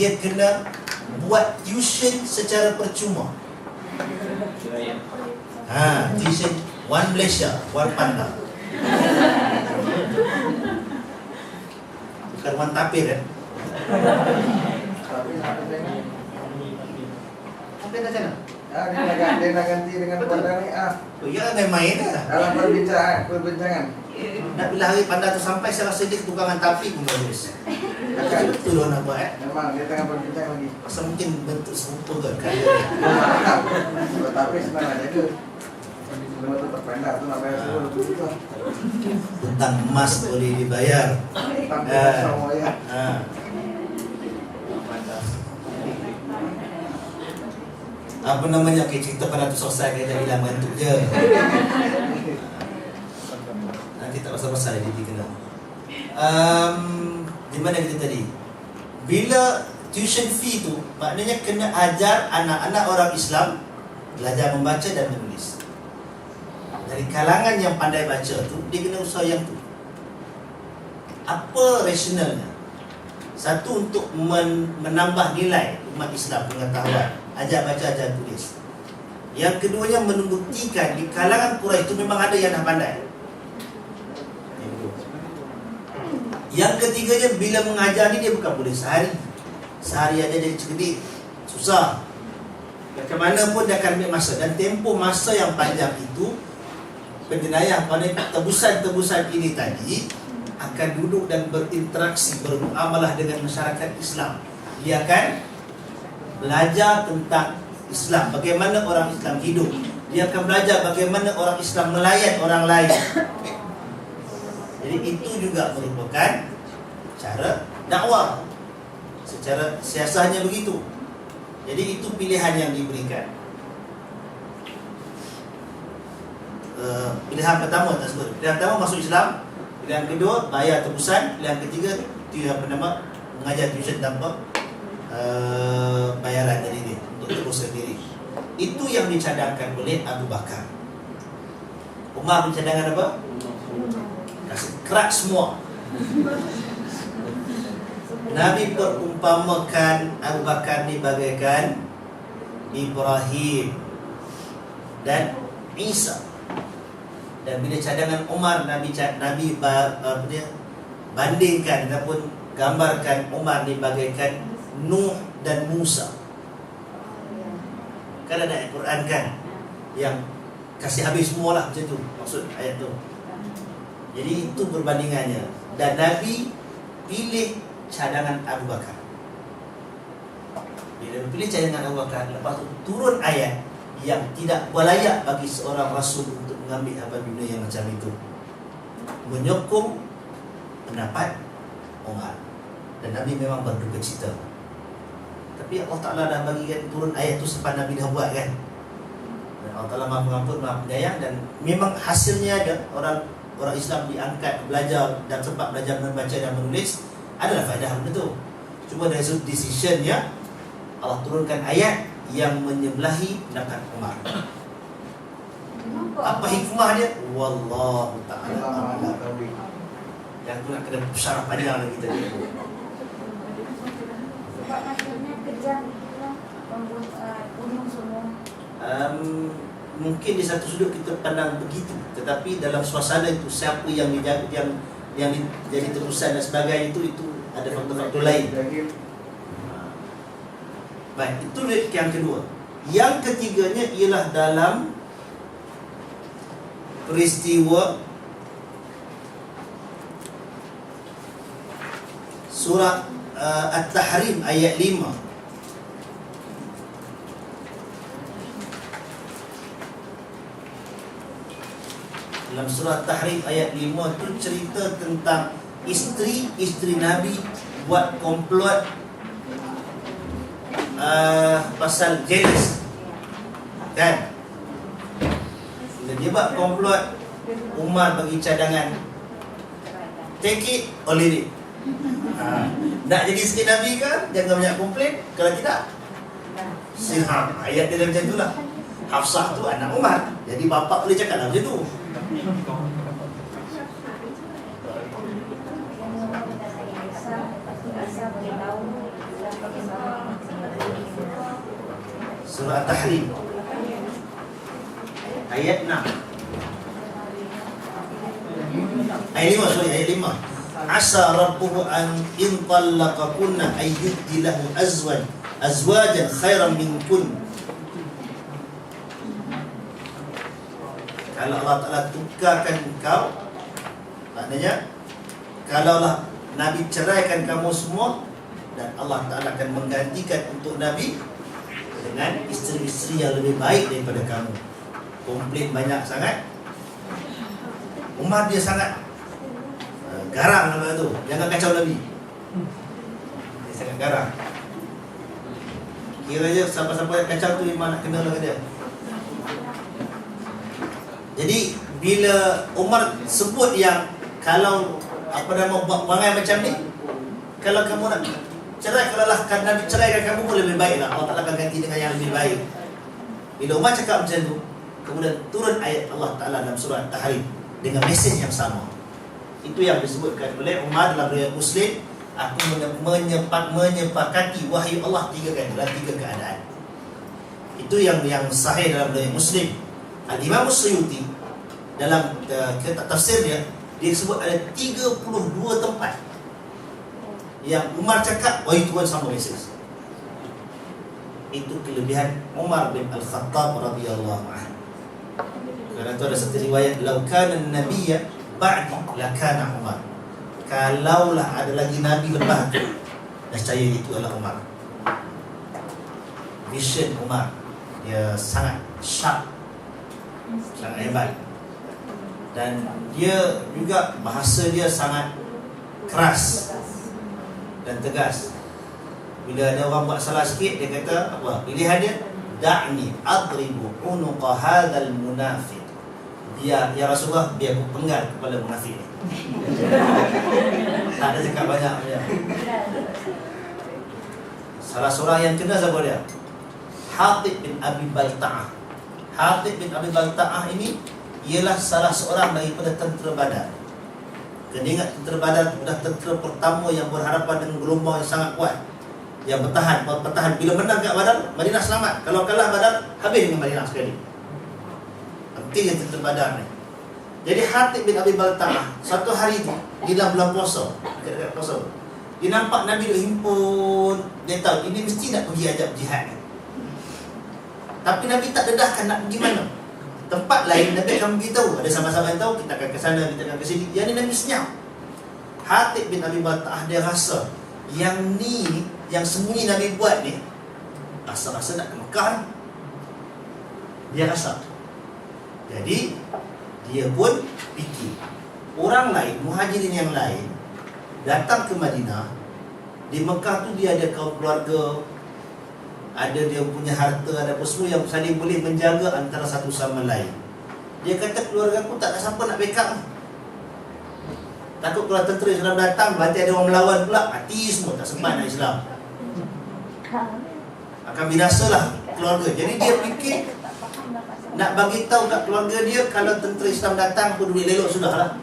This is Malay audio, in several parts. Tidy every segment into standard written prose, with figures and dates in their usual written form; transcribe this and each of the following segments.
dia kena buat tuition secara percuma. Tuition one Malaysia, one Panda. Bukan one tapir kan? Tapi dah sana. Dia nak ganti dengan Panda ni. Oh ya, main dah. Dalam perbincangan. Nak bila hari Panda tu sampai, saya rasa dia ketukangan tapi pun bagus. Betul lah nak buat Memang dia tengah berbincang lagi. Pasal mungkin bentuk serupa ke kan? Tapi senang nak jaga. Sebelum tu terpendek tu nak bayar semua. Hutang emas boleh dibayar. Hutang sama ya. Apa namanya, okay, cerita pada tu selesai, kita bilang mengantuk je. Nanti tak pasal-pasal dia kena. Di mana kita tadi? Bila tuition fee tu, maknanya kena ajar anak-anak orang Islam belajar membaca dan menulis. Dari kalangan yang pandai baca tu, dia kena usaha yang tu. Apa rasionalnya? Satu, untuk menambah nilai umat Islam, pengetahuan, ajar baca, ajar tulis. Yang keduanya, membuktikan di kalangan Quraisy itu memang ada yang dah pandai. Yang ketiganya, bila mengajar ni dia bukan boleh sehari aja jadi cerdik, susah. Macam mana pun dia akan ambil masa. Dan tempoh masa yang panjang itu, penjenayah, tebusan-tebusan ini tadi akan duduk dan berinteraksi, bermuamalah dengan masyarakat Islam. Dia akan belajar tentang Islam, bagaimana orang Islam hidup. Dia akan belajar bagaimana orang Islam melayan orang lain. Jadi itu juga merupakan cara dakwah. Secara siasahnya begitu. Jadi itu pilihan yang diberikan. Pilihan pertama tak sebut. Pilihan pertama masuk Islam. Pilihan kedua bayar tebusan. Pilihan ketiga mengajar tuition tanpa bayaran dari dia untuk terus sendiri. Itu yang dicadangkan oleh Abu Bakar. Umar bercadangkan apa? Kasih kerak semua. Nabi perumpamakan Abu Bakar ni bagaikan Ibrahim dan Isa. Dan bila cadangan Umar, Nabi bandingkan ataupun gambarkan Umar ni bagaikan Nuh dan Musa. Kan ada ayat Quran kan yang kasih habis semualah, macam tu maksud ayat tu. Jadi itu perbandingannya. Dan Nabi pilih cadangan Abu Bakar. Bila pilih cadangan Abu Bakar, lepas tu turun ayat yang tidak berlayak bagi seorang Rasul untuk mengambil apa dunia yang macam itu, menyokong pendapat Umar. Dan Nabi memang berduka cita. Tapi Allah Ta'ala dah bagikan turun ayat tu sebab Nabi dah buat kan. Dan Allah Ta'ala maha pengampun, maha penyayang. Dan memang hasilnya ada orang Islam diangkat belajar dan sempat belajar membaca dan menulis, adalah faedah benda tu. Cuma dari sudut decisionnya, Allah turunkan ayat yang menyebelahi pendapat Umar. Apa hikmah dia? Wallahu ta'ala a'lam. Yang tu nak kena syarah panjang lagi tadi. Sebab maksudnya kejam bunuh semua. Mungkin di satu sudut kita pandang begitu, tetapi dalam suasana itu siapa yang jadi terusan dan sebagainya itu ada faktor-faktor lain. Baik, itu yang kedua. Yang ketiganya ialah dalam peristiwa surah At-Tahrim ayat 5. Dalam surah Tahrim ayat 5 tu cerita tentang isteri Nabi buat komplot pasal jealous. Kan? Bila dia buat komplot, Umar bagi cadangan, take it or leave it. Nak jadi isteri Nabi kan? Jangan banyak komplain. Kalau tidak, ayat dia macam tu lah. Hafsah tu anak Umar, jadi bapa boleh cakap lah macam tu. Surah At-Tahrim ayat 6. Ayat 5, sorry, ayat 5. Asa rabbuhu an in talaqakunna ay yubdilahu azwajan khairan minkun. Kalau Allah Ta'ala tukarkan engkau, maknanya kalaulah Nabi ceraikan kamu semua, dan Allah Ta'ala akan menggantikan untuk Nabi dengan isteri-isteri yang lebih baik daripada kamu. Komplain banyak sangat. Umar dia sangat garang nama tu. Jangan kacau Nabi. Dia sangat garang. Kira je siapa-siapa yang kacau tu memang nak kena dengan dia. Jadi bila Umar sebut yang kalau apa nama perangai macam ni, kalau kamu nak cerai, kalaulah Nabi ceraikan kamu pun lebih baiklah, Allah Ta'ala akan ganti dengan yang lebih baik. Bila Umar cakap macam tu, kemudian turun ayat Allah Ta'ala dalam surah At-Tahrim dengan mesej yang sama. Itu yang disebutkan oleh Umar dalam riwayat Muslim, aku menyepakati wahyu Allah 3 kali dalam 3 keadaan. Itu yang sahih dalam riwayat Muslim. Al-Imam As-Suyuti dalam kitab tafsir dia sebut ada 32 tempat yang Umar cakap wahyu Tuhan sama mesej. Itu kelebihan Umar bin Al-Khattab radhiyallahu anhu. Kerana itu ada satu riwayat, "Lau kana an-nabiyya ba'di lakana Umar." Kalaulah ada lagi nabi lepas tu, nescaya itu adalah Umar. Vision Umar dia sangat sharp, sangat hebat. Dan dia juga bahasa dia sangat keras dan tegas. Bila ada orang buat salah sikit, dia kata apa? Pilihan dia, da'ni adribu unuqa hadzal munafiq. Ya Rasulullah, biar aku penggal kepala munafik ni. Tak ada cakap banyak dia. Salah seorang yang kena siapa dia? Hatib bin Abi Balta'ah. Hatib bin Abi Balta'ah ini ialah salah seorang daripada tentera Badar. Kena ingat, tentera Badar adalah tentera pertama yang berhadapan dengan gelombang yang sangat kuat, yang bertahan. Bila menang kat Badar, Madinah selamat. Kalau kalah Badar, habis dengan Madinah sekali. Pentingnya tentera Badar ni. Jadi Hatib bin Abi Balta'ah, satu hari tu di dalam bulan puasa, dekat puasa, dia nampak Nabi duk himpun. Dia tahu ini mesti nak pergi ajak jihad ni. Tapi Nabi tak dedahkan nak pergi mana. Tempat lain Nabi akan beritahu, ada sahabat-sahabat yang tahu, kita akan ke sana, kita akan ke sini. Yang ni Nabi senyap. Hatib bin Abi Balta'ah dia rasa yang ni, yang sembunyi Nabi buat ni, rasa-rasa nak ke Mekah ni. Dia rasa. Jadi dia pun fikir, orang lain, muhajirin yang lain datang ke Madinah. Di Mekah tu dia ada kaum keluarga, ada dia punya harta, ada apa semua yang saling boleh menjaga antara satu sama lain. Dia kata keluarga aku tak ada siapa nak backup. Takut kalau tentera Islam datang, nanti ada orang melawan pula, mati semua, tak sempat nak Islam, akan binasalah keluarga. Jadi dia fikir nak bagi tahu kat keluarga dia, kalau tentera Islam datang pun duit lelok sudahlah.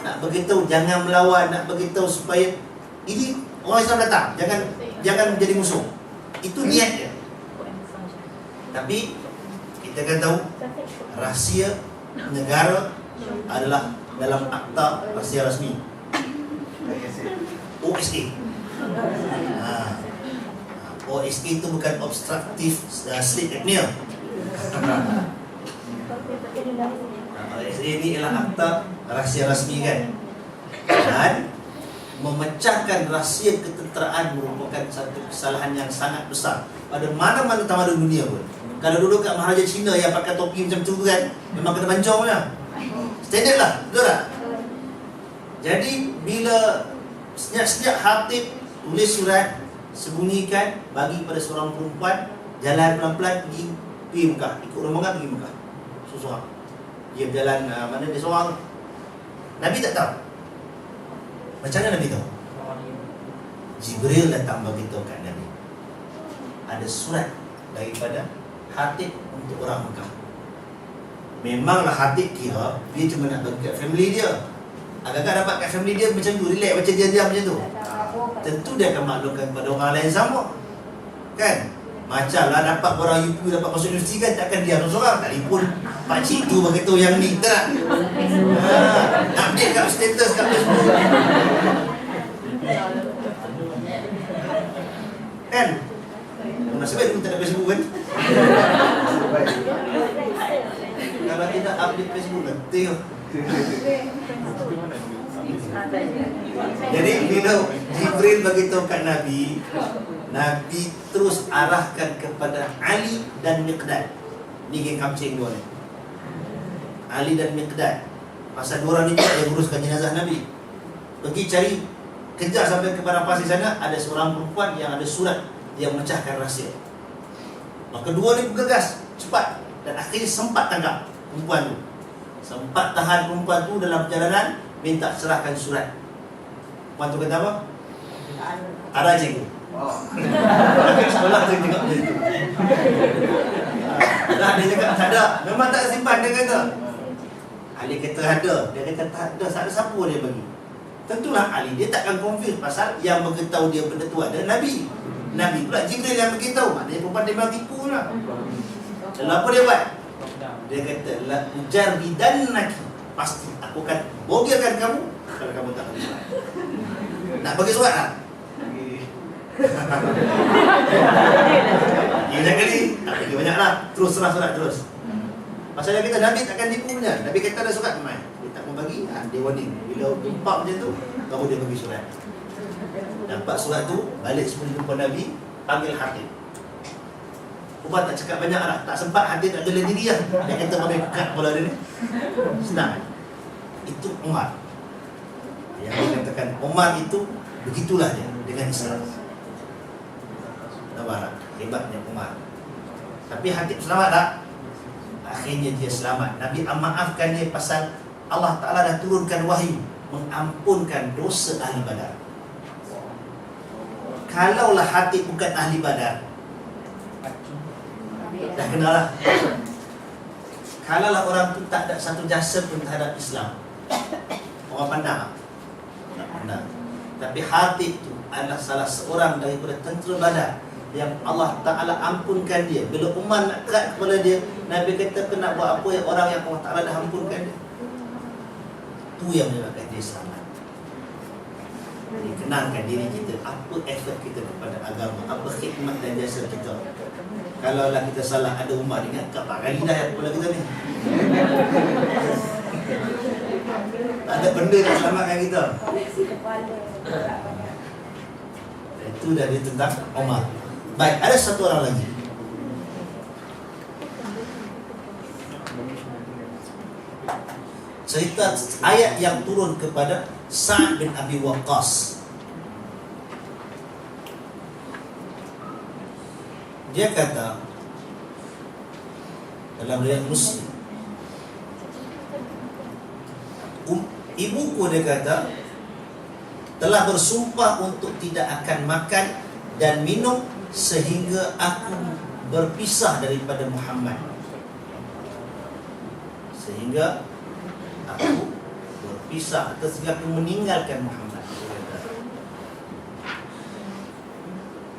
Nak beritahu jangan melawan, nak beritahu supaya ini orang Islam datang, jangan menjadi musuh. Itu niat dia. Tapi kita kan tahu rahsia negara adalah dalam akta rahsia rasmi, OSA. OSA itu bukan obstructive sleep apnea. OSA ini ialah akta rahsia rasmi kan. Dan memecahkan rahsia ketenteraan merupakan satu kesalahan yang sangat besar pada mana-mana tamadun dunia pun. Kalau dulu kat Maharaja Cina yang pakai topi macam tu kan, memang kena bancong lah. Standard lah, betul tak? Jadi bila senyap-senyap Hatib tulis surat, sembunyikan, bagi pada seorang perempuan, jalan pelan-pelan pergi Mekah, ikut rombongan pergi Mekah seorang. Dia berjalan mana dia seorang. Nabi tak tahu. Macam mana Nabi tahu? Jibril datang bagi tahu kat Nabi, ada surat daripada Hatib untuk orang Mekah. Memanglah Hatib kira dia cuma nak bagi kat family dia. Agak-agak dapat kat family dia macam tu, relax macam diam-diam macam tu. Tentu dia akan maklumkan kepada orang lain sama, kan? Macam lah dapat orang UP dapat masuk universiti kan, takkan diam seorang. Telefon pakcik tu begitu yang ni tak. Update kat status kat Facebook. Kan? Nasib baik tak ada Facebook kan? Kalau tidak update Facebook kan, tengok. Jadi bila Jibril beritahu kat Nabi, Nabi terus arahkan kepada Ali dan Miqdad. Ni geng kamcing dua ni. Ali dan Miqdad. Pasal dua orang ni yang uruskan jenazah Nabi. Pergi cari, kejar sampai ke padang pasir sana, ada seorang perempuan yang ada surat yang memecahkan rahsia. Maka dua ni bergegas cepat dan akhirnya sempat tangkap perempuan tu. Sempat tahan perempuan tu dalam perjalanan, minta serahkan surat. Perempuan tu kata apa? Ada cikgu. Sekolah tu tengok macam tu. Dia cakap tak ada. Memang tak simpan, dia kata. Ali kata ada. Dia kata tak ada. Tak ada siapa dia bagi. Tentulah Ali dia takkan confuse pasal yang beritahu dia benda tu ada Nabi. Nabi pula Jibril yang beritahu. Maknanya perempuan dia memang tipu lah. Lalu apa dia buat? Dia kata la ujarbidannaki, pasti aku akan bogirkan kamu kalau kamu tak bagi surat. Nak bagi surat tak? Jangan kali, tak bagi banyak lah. Terus serah surat terus. Pasal dia kata Nabi takkan tipu punya. Nabi kata ada surat mai, dia tak mau bagi, dia warning. Bila jumpa macam tu, baru dia bagi surat. Dapat surat tu, balik sebelum jumpa Nabi, panggil hakim. Ubah tak cakap banyak lah, tak sempat hadir nak bela diri lah. Dia kata pakai kat kepala dia ni. Senang. Itu Umar. Yang dia katakan Umar itu begitulah dia dengan Islam. Nampak, hebatnya Umar. Tapi Hatib selamat tak? Akhirnya dia selamat. Nabi maafkan dia pasal Allah Ta'ala dah turunkan wahyu mengampunkan dosa ahli Badar. Kalaulah Hatib bukan ahli Badar, dah kenalah. Kalaulah orang tu tak ada satu jasa pun terhadap Islam, orang pandang tak pandang. Tapi Hatib tu adalah salah seorang daripada tentera Badar yang Allah Ta'ala ampunkan dia. Bila Umar nak kerat kepada dia, Nabi kata kena buat apa yang orang yang Allah Ta'ala dah ampunkan dia. Tu yang menyebabkan dia selamat. Jadi kenalkan diri kita, apa effort kita kepada agama, apa khidmat dan jasa kita. Kalaulah kita salah, ada Umar, ingat tak kali dah yang kepala kita ni. Tak ada benda yang selamatkan kita. Itu dari tentang Umar. Baik, ada satu orang lagi. Cerita ayat yang turun kepada Sa'ad bin Abi Waqqas. Dia kata dalam riwayat Muslim, ibuku, dia kata, telah bersumpah untuk tidak akan makan dan minum sehingga aku berpisah daripada Muhammad. Sehingga aku berpisah atau sehingga aku meninggalkan Muhammad.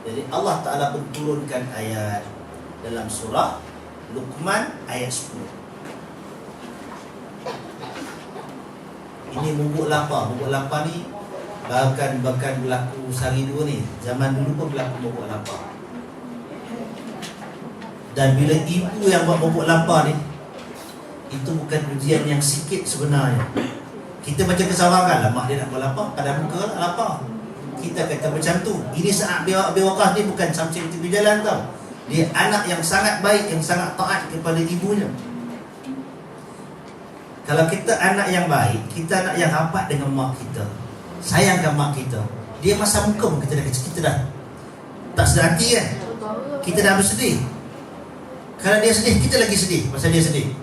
Jadi Allah Ta'ala pun turunkan ayat dalam surah Luqman ayat 10. Ini bubuk lapar. Bubuk lapar ni bahkan berlaku sehari dua ni. Zaman dulu pun berlaku bubuk lapar. Dan bila ibu yang buat bubuk lapar ni, itu bukan ujian yang sikit sebenarnya. Kita macam kesawaran lah, mak dia nak buat lapar, pada muka lah lapar. Kita kata macam tu. Ini Sa'ad bin Abi Waqqas ni bukan sampai tepi jalan tau. Dia anak yang sangat baik, yang sangat taat kepada ibunya. Kalau kita anak yang baik, kita anak yang rapat dengan mak kita, sayangkan mak kita, dia masa muka pun kita dah tak sedar hati kan. Kita dah bersedih. Kalau dia sedih, kita lagi sedih pasal dia sedih.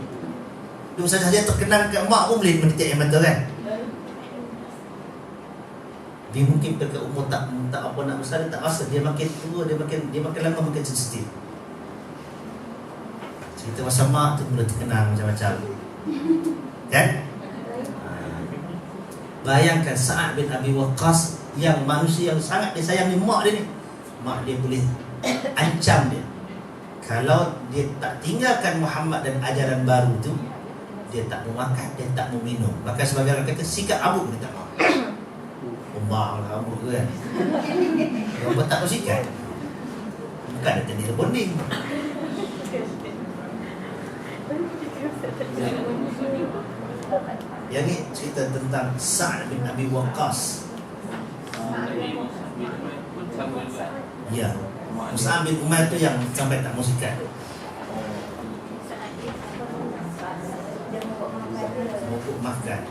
Dia saja dia terkenang kat mak pun boleh menitik air mata kan. Dia mungkin pada umur tak apa nak besar, dia tak rasa. Dia makin tua, dia makin lama makin sensitif. Cerita masa mak tu mula terkenang macam-macam. Kan? Bayangkan Sa'ad bin Abi Waqqas yang manusia yang sangat disayang ni mak dia ni. mak dia boleh ancam dia. Kalau dia tak tinggalkan Muhammad dan ajaran baru tu, dia tak mau makan, dia tak mau minum. Bahkan sebagai orang kata sikat rambut dia tak mau. Umbang lah rambut tu kan. Rambut tak mau sikat. Bukan dia jadi bonding. Yang ni cerita tentang Sa'ad bin Abi Waqqas. Ya, Mus'ab bin Umair tu yang sampai tak mau sikat. Mogok makan,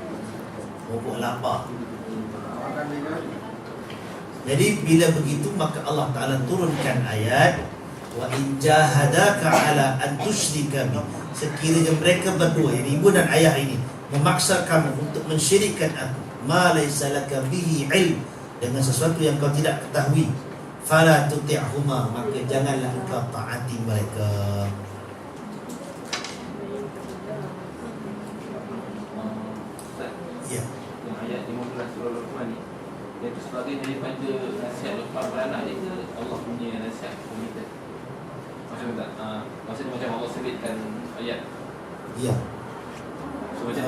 mogok lapar. Jadi bila begitu maka Allah Ta'ala turunkan ayat wa in jahadaka ala an tusyrika bi. Sekiranya mereka berdua, yani ibu dan ayah ini, memaksa kamu untuk mensyirikkan aku, ma laysa laka bihi ilm, dengan sesuatu yang kau tidak ketahui, fala tuti'huma, maka janganlah engkau taati mereka. Ya. Yang ayat 15 surah Luqman ni, iaitu sebagai daripada nasihat lepas beranak dia ke Allah punya nasihat kita? Macam tak? Maksudnya macam Allah selitkan ayat. Ya. So macam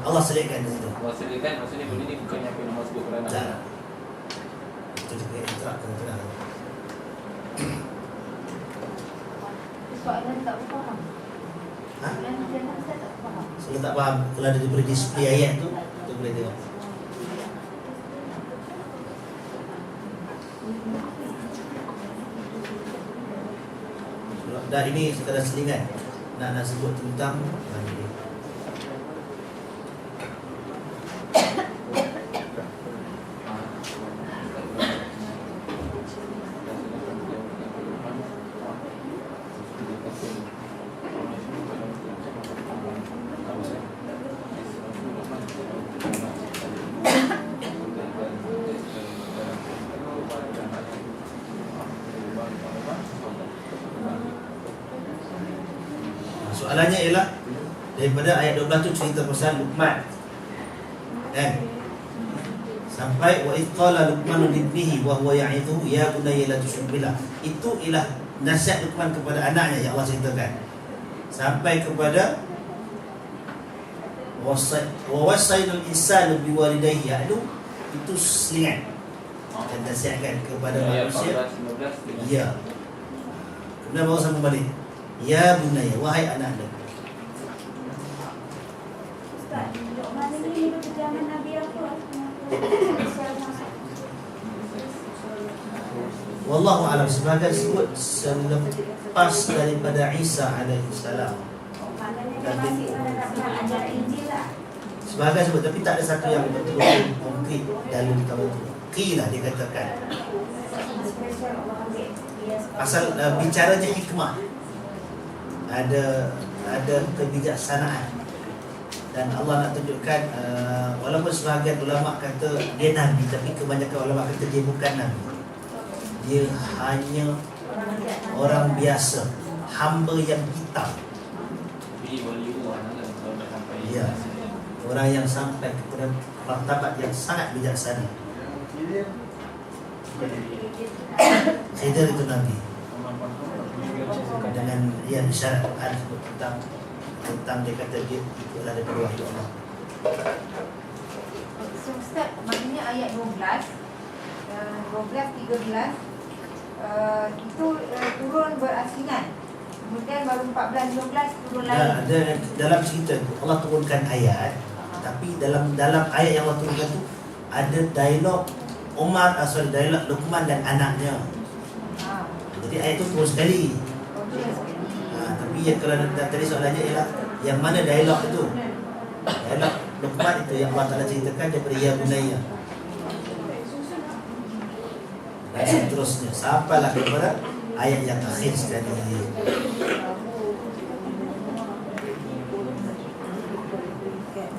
Allah selitkan di situ. Allah selitkan, maksudnya benda ni bukan yang nama sebut beranak. Tak. Itu juga intrak tengah-tengah. Soalan tak faham. Ha? Soalan saya tak faham. Kalau tak faham, kalau ada diberi display ayat tu, kita boleh tengok. Dan ini sekadar selingan nak sebut tentang ini. Soalannya ialah daripada ayat 12 tu cerita pasal Luqman. Kan? Sampai wa id qala Luqman li ibnihi wa huwa ya'idhu ya bunayya la tusyrik billah. Itu ialah nasihat Luqman kepada anaknya yang Allah ceritakan. Sampai kepada wa wasainal insanu biwalidayhi ya'lu, itu selingan. Dan nasihatkan kepada manusia. Ya. Kemudian baru sambung balik. Ya bunayya, wahai anakku. Ustaz, Luqman ini hidup zaman Nabi apa? Wallahu alam, sebagai sebut selepas daripada Isa alaihi salam. Maknanya dia masih menerapkan ajaran Injil lah. Sebagai sebut, tapi tak ada satu yang betul-betul konkret dalam kamu itu. Qila dikatakan. Spesial Allah ambil dia sebagai Asal bicaranya hikmah. Ada kebijaksanaan. Dan Allah nak tunjukkan walaupun sebahagian ulama kata dia nabi, tapi kebanyakan ulama kata dia bukan nabi. Dia hanya orang biasa, hamba yang hitam. Ya, orang yang sampai kepada martabat yang sangat bijaksana. Khidir itu nabi. Dengan yang isyarat Quran sebut tentang dia kata dia ikutlah daripada wahyu Allah. So Ustaz, maknanya ayat 12, 13 itu turun berasingan. Kemudian baru 14, 15 turun lain. Dalam cerita tu Allah turunkan ayat, tapi dalam ayat yang Allah turunkan tu ada dialog dialog Luqman dan anaknya. Jadi ayat tu turun sekali. Tapi yang kalau tadi soalannya ialah yang mana dialog itu? Dialog Luqman itu yang Allah Ta'ala ceritakan daripada ya bunayya. Dan seterusnya sampailah kepada ayat yang akhir sekali.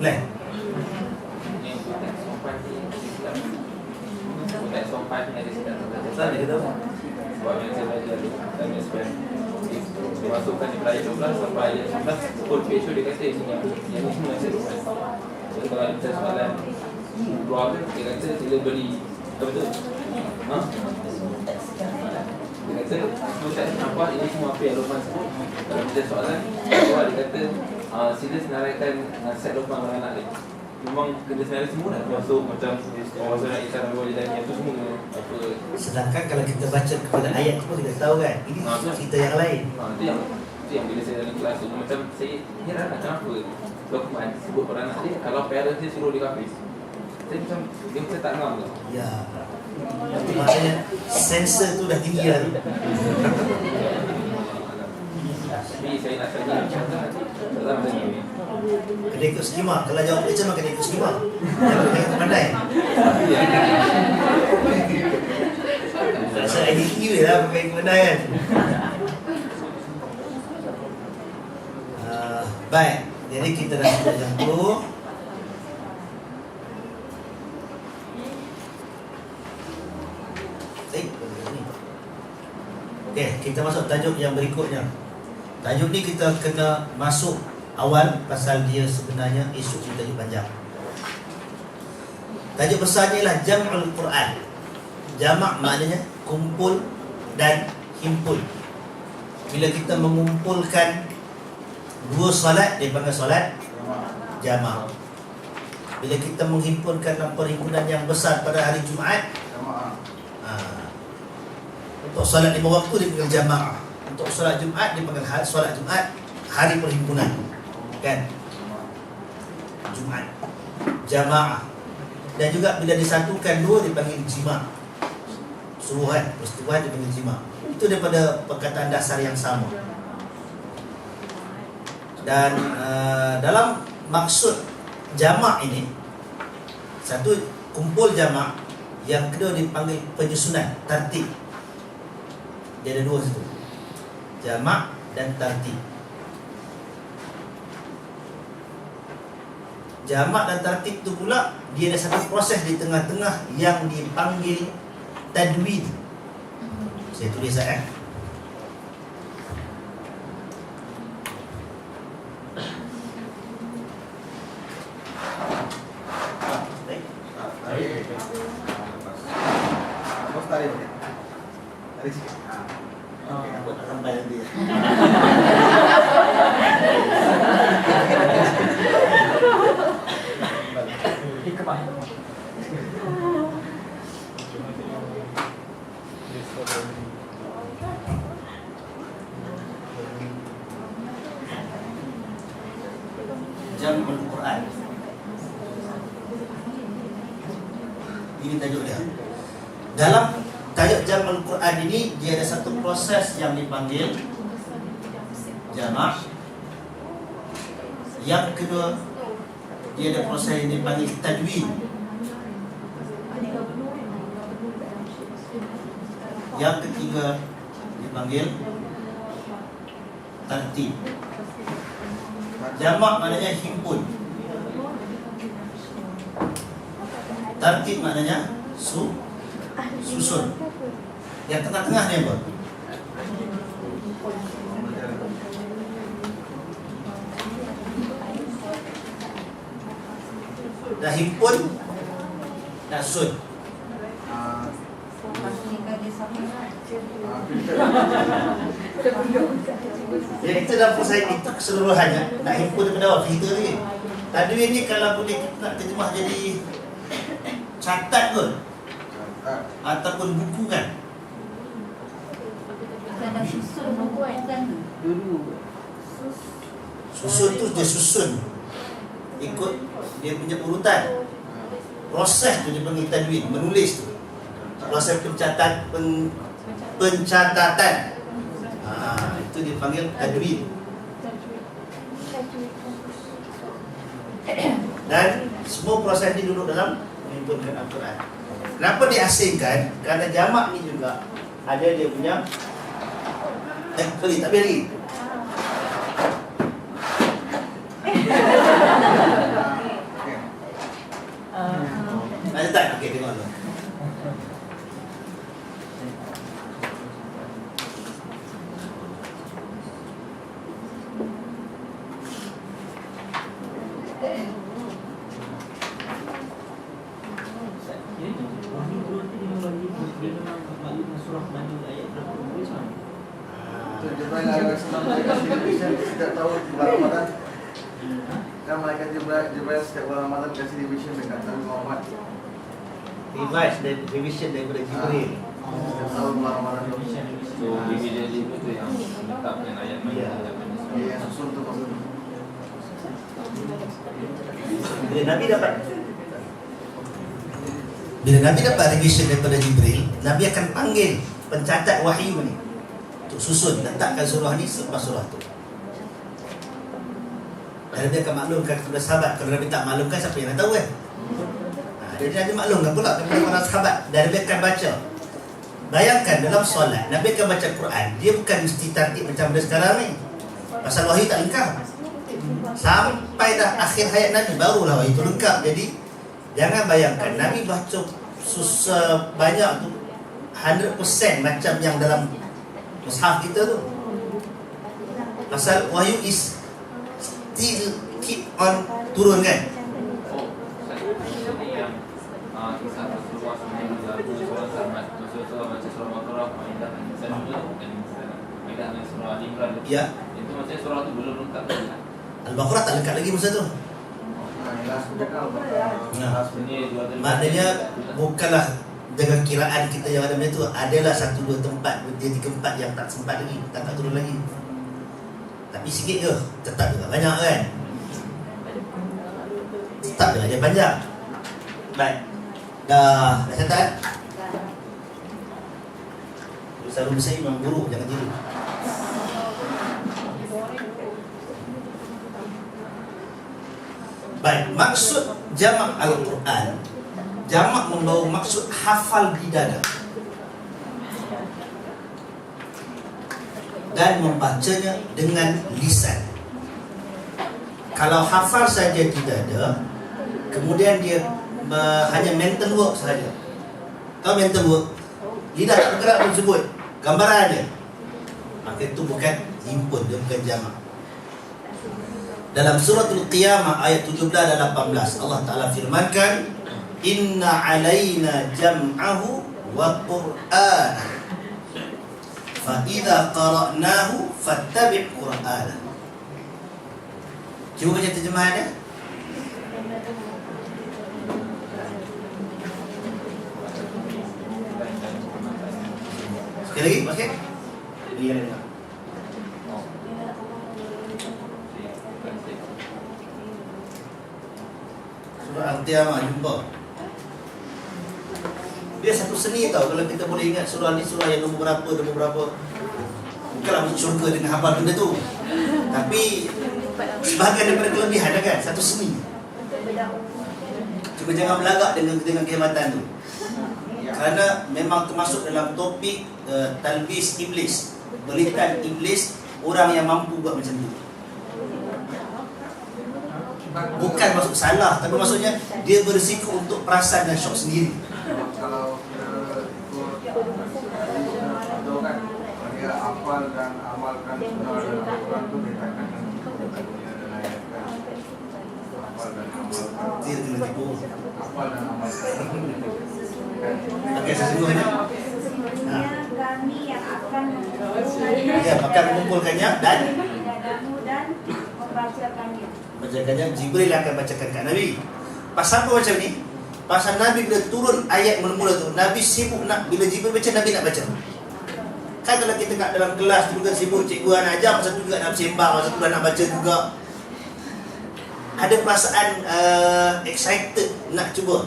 Boleh? Betul dia kata apa? Sebab yang saya belajar dan SPM dimasukkan di ayat 12 sampai ayat 19 full page tu dia kata yang ni semua saya lupa. So kalau ada soalan keluarga, dia kata sila beri betul-betul. kata Ustaz apa ini semua apa yang Luqman sebut. Kalau ada soalan, dia kata sila senaraikan nasihat Luqman kepada anak dia. Memang kena senarai semua lah, termasuk macam orang Islam walidayni itu semua apa. Sedangkan kalau kita baca kepada ayat tu kita tahu kan ini cerita yang lain. Itu yang bila saya dalam kelas tu macam saya heran lah kenapa Luqman sebut pada anak dia kalau parents dia suruh dia kafir. Saya macam dia macam tak ngam tau. Ya. Maksudnya sensor tu dah tinggi lah. Tapi saya nak tanya macam dalam ni. Kena ikut skema. Kalau jawab macam mana kena ikut skema. Jangan kena pandai. Rasa IDQ lah pakai ikut pandai kan. Baik. Jadi kita dah sudah jam tu. Okey, kita masuk tajuk yang berikutnya. Tajuk ni kita kena masuk awal pasal dia sebenarnya isu tajuk panjang. Tajuk besarnya ialah Jam'ul Quran. Jamak maknanya kumpul dan himpun. Bila kita mengumpulkan dua solat, dia panggil solat jamak. Bila kita menghimpunkan dalam perhimpunan yang besar pada hari Jumaat, untuk solat 5 waktu dipanggil jamaah. Untuk solat Jumaat dipanggil solat Jumaat, hari perhimpunan. Kan? Jumaat. Jamaah. Dan juga bila disatukan dua dipanggil jima'. Suruhan, persetubuhan dipanggil jima'. Itu daripada perkataan dasar yang sama. Dan dalam maksud jama' ini, satu kumpul jama', yang kedua dipanggil penyusunan, tertib. Dia ada dua situ, jama' dan tertib. Jama' dan tertib tu pula dia ada satu proses di tengah-tengah yang dipanggil tadwid. Saya tulis saya. Sampai nanti ya. Jam'ul Quran. Ini tajuk dia. Dalam tajuk Jam'ul Quran ini dia ada satu proses yang dipanggil jamak. Yang kedua dia ada proses yang dipanggil tadwin. Yang ketiga dipanggil tertib. Jamak maknanya himpun. Tertib maknanya susun. Yang tengah-tengah ni apa? Dah himpun, dah susun. Jadi itu dalam proses itu keseluruhannya. Nak himpun daripada awal cerita ni. Tadi ni kalau boleh kita nak terjemah jadi catat ke ataupun buku kan. Ada susun buku kan dulu. Susun tu dia susun ikut dia punya urutan. Proses tu dipanggil tadwin, menulis tu. Proses pencatatan. Itu dipanggil tadwin. Dan semua proses ini duduk dalam menghimpunkan Al-Quran. Kenapa diasingkan? Kerana jamak ni juga ada dia punya sorry, tak boleh lagi. Ada tak? Okey, tengok dulu. Surah Bani ayat berapa? Jibril alaihi salam kasih division setiap tahun di bulan Ramadan. Kan malaikat Jibril setiap bulan Ramadan kasih division dekat Nabi Muhammad. Revise dan revision daripada Jibril. Setiap tahun bulan Ramadan. So division itu yang menetapkan ayat Ya. Yang susun tu maksudnya. Bila Nabi dapat revision daripada Jibril, Nabi akan panggil pencatat wahyu ni untuk susun, letakkan surah ni selepas surah tu. Dan Nabi akan maklumkan kepada sahabat. Kalau Nabi tak maklumkan, siapa yang nak tahu kan? Jadi Nabi maklumkan pula kepada para sahabat. Dan Nabi akan baca. Bayangkan dalam solat, Nabi akan baca Quran. Dia bukan mesti tertib macam ada sekarang ni. Pasal wahyu tak lengkap. Sampai dah akhir hayat Nabi, barulah wahyu tu lengkap. Jadi jangan bayangkan Nabi baca susah banyak tu 100% macam yang dalam mushaf kita tu. Pasal wahyu is still keep on turun kan. Oh, ini yang kisah Rasulullah SAW surah Samad, Rasulullah baca surah Baqarah, Maidah dan Nisa juga, dan Maidah dan surah Al-Imran. Ya, Itu maksudnya surah tu belum lengkap lagi. Al-Baqarah tak lengkap lagi masa tu. Maknanya bukanlah dengan kiraan kita yang ada macam tu, adalah 1-2 tempat, 3 tempat yang tak sempat lagi, tak turun lagi. Tapi sikit ke? Tetap juga banyak kan? Tetap juga dia panjang. Baik. Dah catat? Selalu saya memang buruk, jangan tiru. Baik, maksud jamak Al-Quran, jamak membawa maksud hafal di dada dan membacanya dengan lisan. Kalau hafal saja di dada, kemudian dia hanya mental work sahaja. Tahu mental work? Lidah tak bergerak pun sebut gambaran dia, maka itu bukan himpun, dia bukan jamak. Dalam suratul Qiyamah ayat 17 dan 18 Allah Ta'ala firmankan, Inna alaina jam'ahu wa qur'ana fa idza qara'nahu fattabi' qur'ana. Cuba baca terjemahannya. Sekali lagi, okey? Ini yang dengar. Surah Al-Qiyamah, jumpa. Dia satu seni tau. Kalau kita boleh ingat surah ni, surah yang nombor berapa. Bukanlah masuk syurga dengan hafal benda tu, tapi sebahagian daripada kelebihan kan, satu seni. Cuma jangan belagak dengan kehebatan tu. Kerana memang termasuk dalam topik talbis iblis, belikan iblis orang yang mampu buat macam tu. Bukan maksud salah, tapi maksudnya dia berisiko untuk perasan dan syok sendiri. Kalau itu kan dia hafal dan amalkan sunnah dalam Al-Quran itu dikatakan hafal dan amalkan. Dia kena tipu. Hafal dan amalkan. Okey, sesungguhnya kami yang akan dia akan mengumpulkannya dan dadamu dan membacakannya. bacakannya. Jibril akan bacakan kat Nabi. Pasal apa macam ni? Pasal Nabi bila turun ayat mula-mula tu, Nabi sibuk nak, bila Jibril baca, Nabi nak baca. Kan kalau kita kat dalam kelas tu juga sibuk, cikgu nak ajar, masa tu juga nak bersembang, masa tu nak baca juga. Ada perasaan excited nak cuba,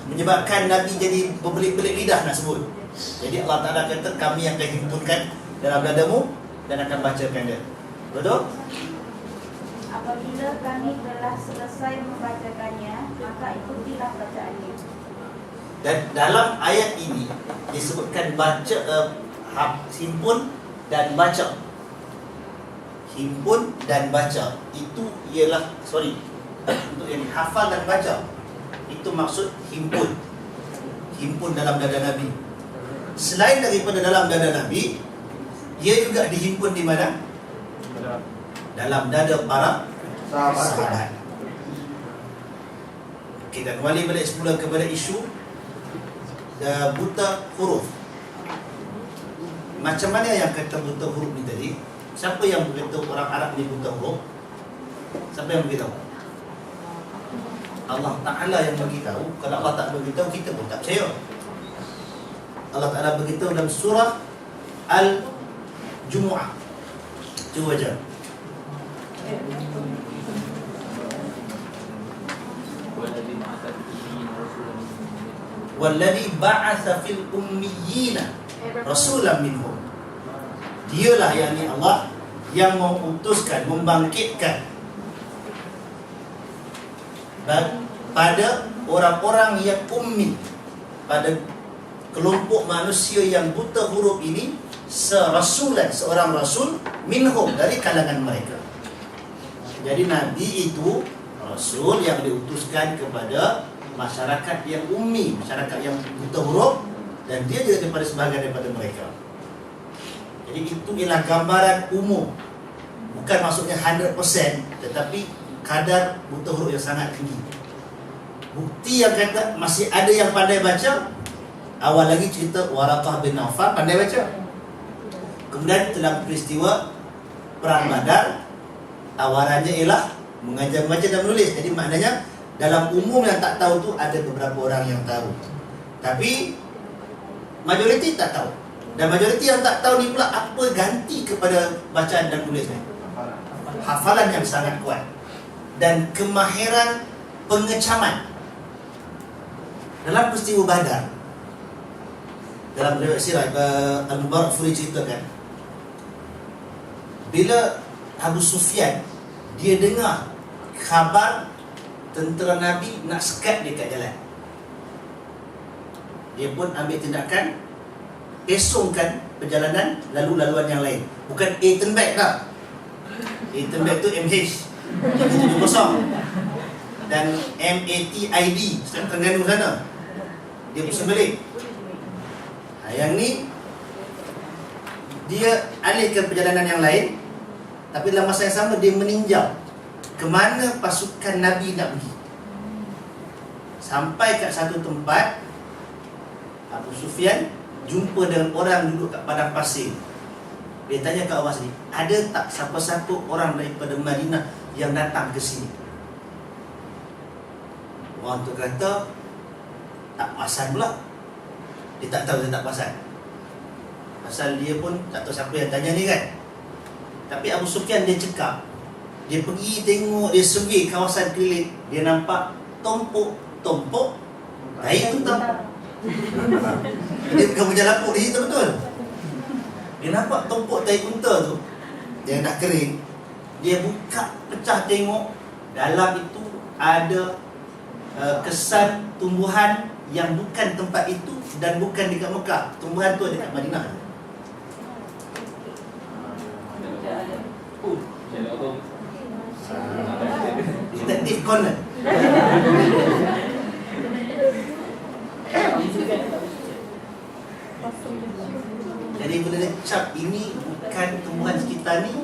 menyebabkan Nabi jadi berbelit-belit lidah nak sebut. Jadi Allah Ta'ala kata, kami yang akan himpunkan dalam dadamu dan akan bacakan dia. Betul? Apabila kami telah selesai membacakannya, maka ikutilah bacaannya. Dan dalam ayat ini disebutkan baca, himpun dan baca. Himpun dan baca. Itu ialah, untuk yang hafal dan baca. Itu maksud himpun. Himpun dalam dada Nabi. Selain daripada dalam dada Nabi, ia juga dihimpun di mana? Dalam dada para sahabat. Kita kembali balik semula kepada isu buta huruf. macam mana yang kata buta huruf ni tadi? Siapa yang beritahu orang Arab ni buta huruf? Siapa yang beritahu? Allah Ta'ala yang beritahu. Kalau Allah tak beritahu, kita pun tak percaya. Allah Ta'ala beritahu dalam surah Al-Jumu'ah. Cuba baca. Walladhi ba'atha fil ummiyina rasulan minhum. Dialah yang ni Allah yang mengutuskan, membangkitkan pada orang-orang yang ummi, pada kelompok manusia yang buta huruf ini, serasulan, seorang rasul minhum, dari kalangan mereka. Jadi Nabi itu rasul yang diutuskan kepada masyarakat yang ummi, masyarakat yang buta huruf, dan dia juga daripada sebahagian daripada mereka. Jadi itu ialah gambaran umum. Bukan maksudnya 100%, tetapi kadar buta huruf yang sangat tinggi. Bukti yang kata masih ada yang pandai baca, awal lagi cerita Waraqah bin Nawfal pandai baca. Kemudian dalam peristiwa Perang Badar, tawarannya ialah mengajar membaca dan menulis. Jadi maknanya dalam umum yang tak tahu tu ada beberapa orang yang tahu, tapi majoriti tak tahu. Dan majoriti yang tak tahu ni pula apa ganti kepada bacaan dan tulis ni? Hafalan yang sangat kuat dan kemahiran pengecaman. Dalam peristiwa Badar, dalam riwayat sirah Al-Mubarakfuri ceritakan, bila Abu Sufyan dia dengar khabar tentera Nabi nak sekat dia kat jalan, dia pun ambil tindakan, esongkan perjalanan lalu-laluan yang lain. Bukan A turn back tak. A turn back tu MH 70 dan MATID Sekarang Terengganu sana, dia pusing balik. Yang ni dia alihkan perjalanan yang lain, tapi dalam masa yang sama dia meninjau ke mana pasukan Nabi nak pergi. Sampai kat satu tempat, Abu Sufyan jumpa dengan orang duduk kat padang pasir. Dia tanya kat orang sini, ada tak siapa-siapa orang daripada Madinah yang datang ke sini? Orang tu kata tak perasan pula. Dia tak tahu, dia tak perasan. Pasal dia pun tak tahu siapa yang tanya ni kan. Tapi Abu Sufyan dia cekap. Dia pergi tengok, dia survey kawasan keliling. Dia nampak tompok tai unta. Dia bukan berjalapuk di situ betul. Dia nampak tompok tai unta tu, dia dah kering. Dia buka, pecah tengok. Dalam itu ada kesan tumbuhan yang bukan tempat itu dan bukan dekat Mekah. Tumbuhan tu dekat Madinah. Detektif Conan. Jadi bila dia cap ini bukan tumbuhan sekitar ni,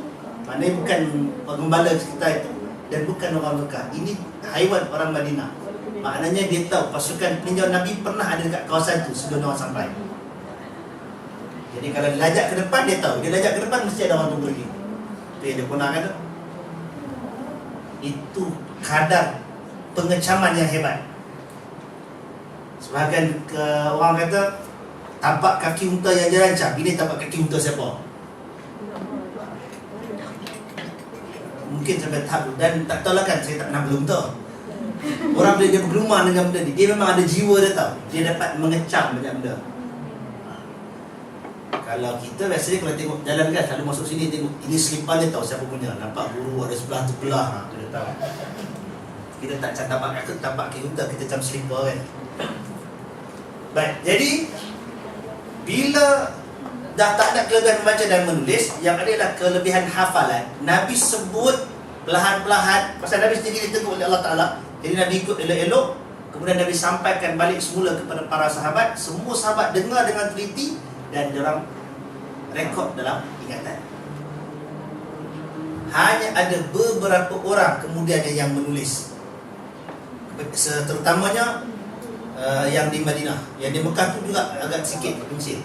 maknanya bukan penggembala sekitar itu dan bukan orang Mekah. Ini haiwan orang Madinah. Maknanya dia tahu pasukan peninjau Nabi pernah ada dekat kawasan tu sebelum orang sampai. Jadi kalau dia lajak ke depan, dia tahu. Dia lajak ke depan mesti ada orang tunggu lagi. Itu yang dia pernah kata. Itu kadar pengecaman yang hebat. Sebahagian orang kata tapak kaki unta yang dia rancang. Ini tapak kaki unta siapa? Mungkin sampai tahap tu. Dan tak tahulah kan, saya tak pernah berunta. Orang bila dia bergelumang dengan benda ni, dia memang ada jiwa dia tahu. Dia dapat mengecam banyak benda. Kalau kita biasanya kalau tengok jalan kan, selalu masuk sini tengok ini selipar dia tahu siapa punya. Nampak guru ada sebelah tu belah, tu dia tahu. Kita tak cakap tapak kaki unta, kita cakap selipar kan. Baik, jadi bila dah tak ada kelebihan membaca dan menulis, yang ada adalah kelebihan hafalan. Nabi sebut perlahan-perlahan, pasal Nabi sendiri ditegur oleh Allah Ta'ala. Jadi Nabi ikut elok-elok. Kemudian Nabi sampaikan balik semula kepada para sahabat. Semua sahabat dengar dengan teliti dan diorang rekod dalam ingatan. Hanya ada beberapa orang kemudian yang menulis, terutamanya yang di Madinah. Yang di Mekah tu juga agak sikit Mesir.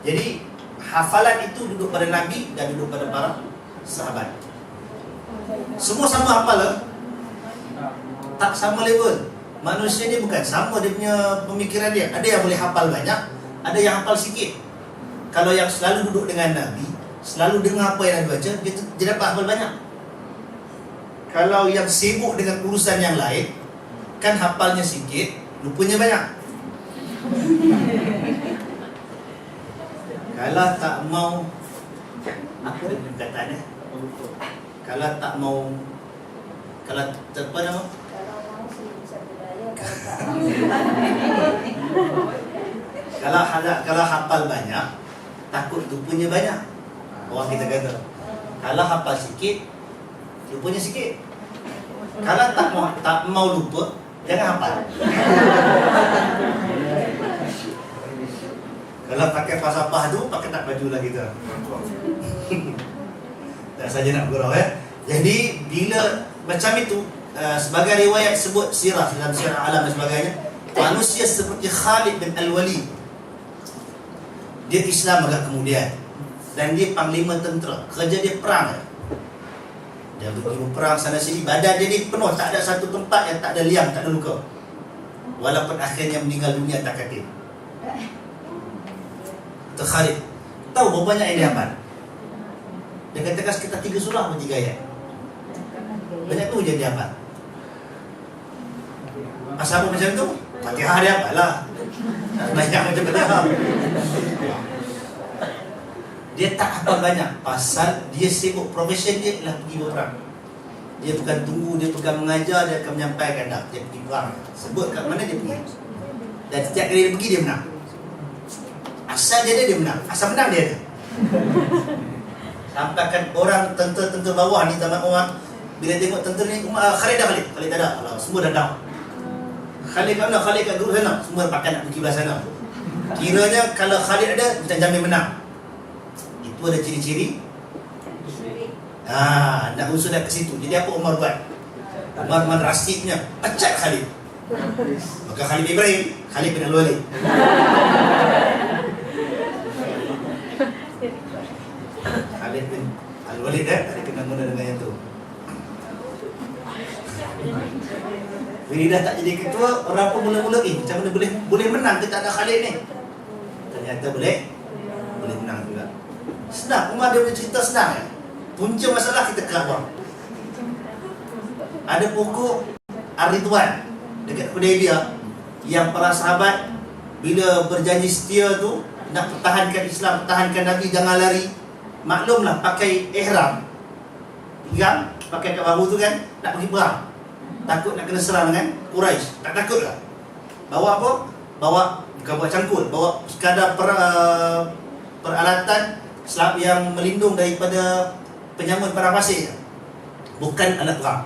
Jadi hafalan itu duduk pada Nabi dan duduk pada para sahabat. Semua sama hafal ke? Tak sama level. Manusia ni bukan sama dia punya pemikiran dia. Ada yang boleh hafal banyak, ada yang hafal sikit. Kalau yang selalu duduk dengan Nabi, selalu dengar apa yang Nabi baca, dia dapat hafal banyak. Kalau yang sibuk dengan urusan yang lain, kan hafalnya sikit, lupanya banyak. Kalau tak mau, apa dia perkataannya? Kalau tak mau, kalau apa nama? Kalau mau sih bisa berdaya, kalau tak mau Kalau hafal banyak, takut lupanya banyak. Orang kita kata. Kalau hafal sikit, lupanya sikit. Kalau tak mau lupa, jangan hafal. Kalau pakai falsafah tu, pakai tak baju lah kita. Tak saja nak gurau Jadi bila macam itu, sebagai riwayat sebut sirah dalam sirah alam dan sebagainya, manusia seperti Khalid bin Al-Walid, dia Islam agak kemudian, dan dia panglima tentera, kerja dia perang. Dia pergi perang sana sini, badan dia ni penuh, tak ada satu tempat yang tak ada liang, tak ada luka. Walaupun akhirnya meninggal dunia tak katil. Itu Khalid. Tahu berapa banyak yang dia hafal? Dia katakan sekitar 3 surah atau 3 ayat. Banyak tu je dia hafal. Pasal apa macam tu? Fatihah dia hafal lah. Banyak macam Fatihah. Dia tak hafal banyak pasal dia sibuk, profession dia ialah pergi berperang. Dia bukan tunggu, dia pegang mengajar, dia akan menyampaikan dah. Dia pergi perang. Sebut kat mana dia pergi. Dan setiap kali dia pergi dia menang. Asal dia menang. Asal menang dia ada. Sampaikan orang tentera-tentera bawah ni, tamat orang, bila tengok tentera ni, Khalid dah balik. Khalid tak ada. Alah, semua dah down. Khalid kat mana? Khalid kat guru sana. Semua pakai nak pergi belah sana. Kiranya kalau Khalid ada, macam jamin menang. Itu ada ciri-ciri. Nak usul dah ke situ. Jadi apa Umar buat? Umar rasibnya pecat Khalid. Maka Khalid Ibrahim, Khalid bin Al-Walid. Khalid bin Al-Walid tak kena guna dengan yang tu. Bila dah tak jadi ketua, orang pun mula-mula macam mana boleh menang ke tak ada Khalid ni? Ternyata boleh menang juga. Senang, Umar dia punya cerita senang ya. Punca masalah kita kelawar. Ada pokok Ar-Ridwan dekat Hudaybiyah yang para sahabat bila berjanji setia tu nak pertahankan Islam, pertahankan Nabi, jangan lari. Maklumlah pakai ihram, pegang pakai kat bahu tu kan, nak pergi perang, takut nak kena serang dengan Quraisy. Tak takut lah. Bawa apa? Bawa, bukan bawa cangkul, bawa sekadar peralatan yang melindung daripada penyamun perang pasir, bukan alat perang.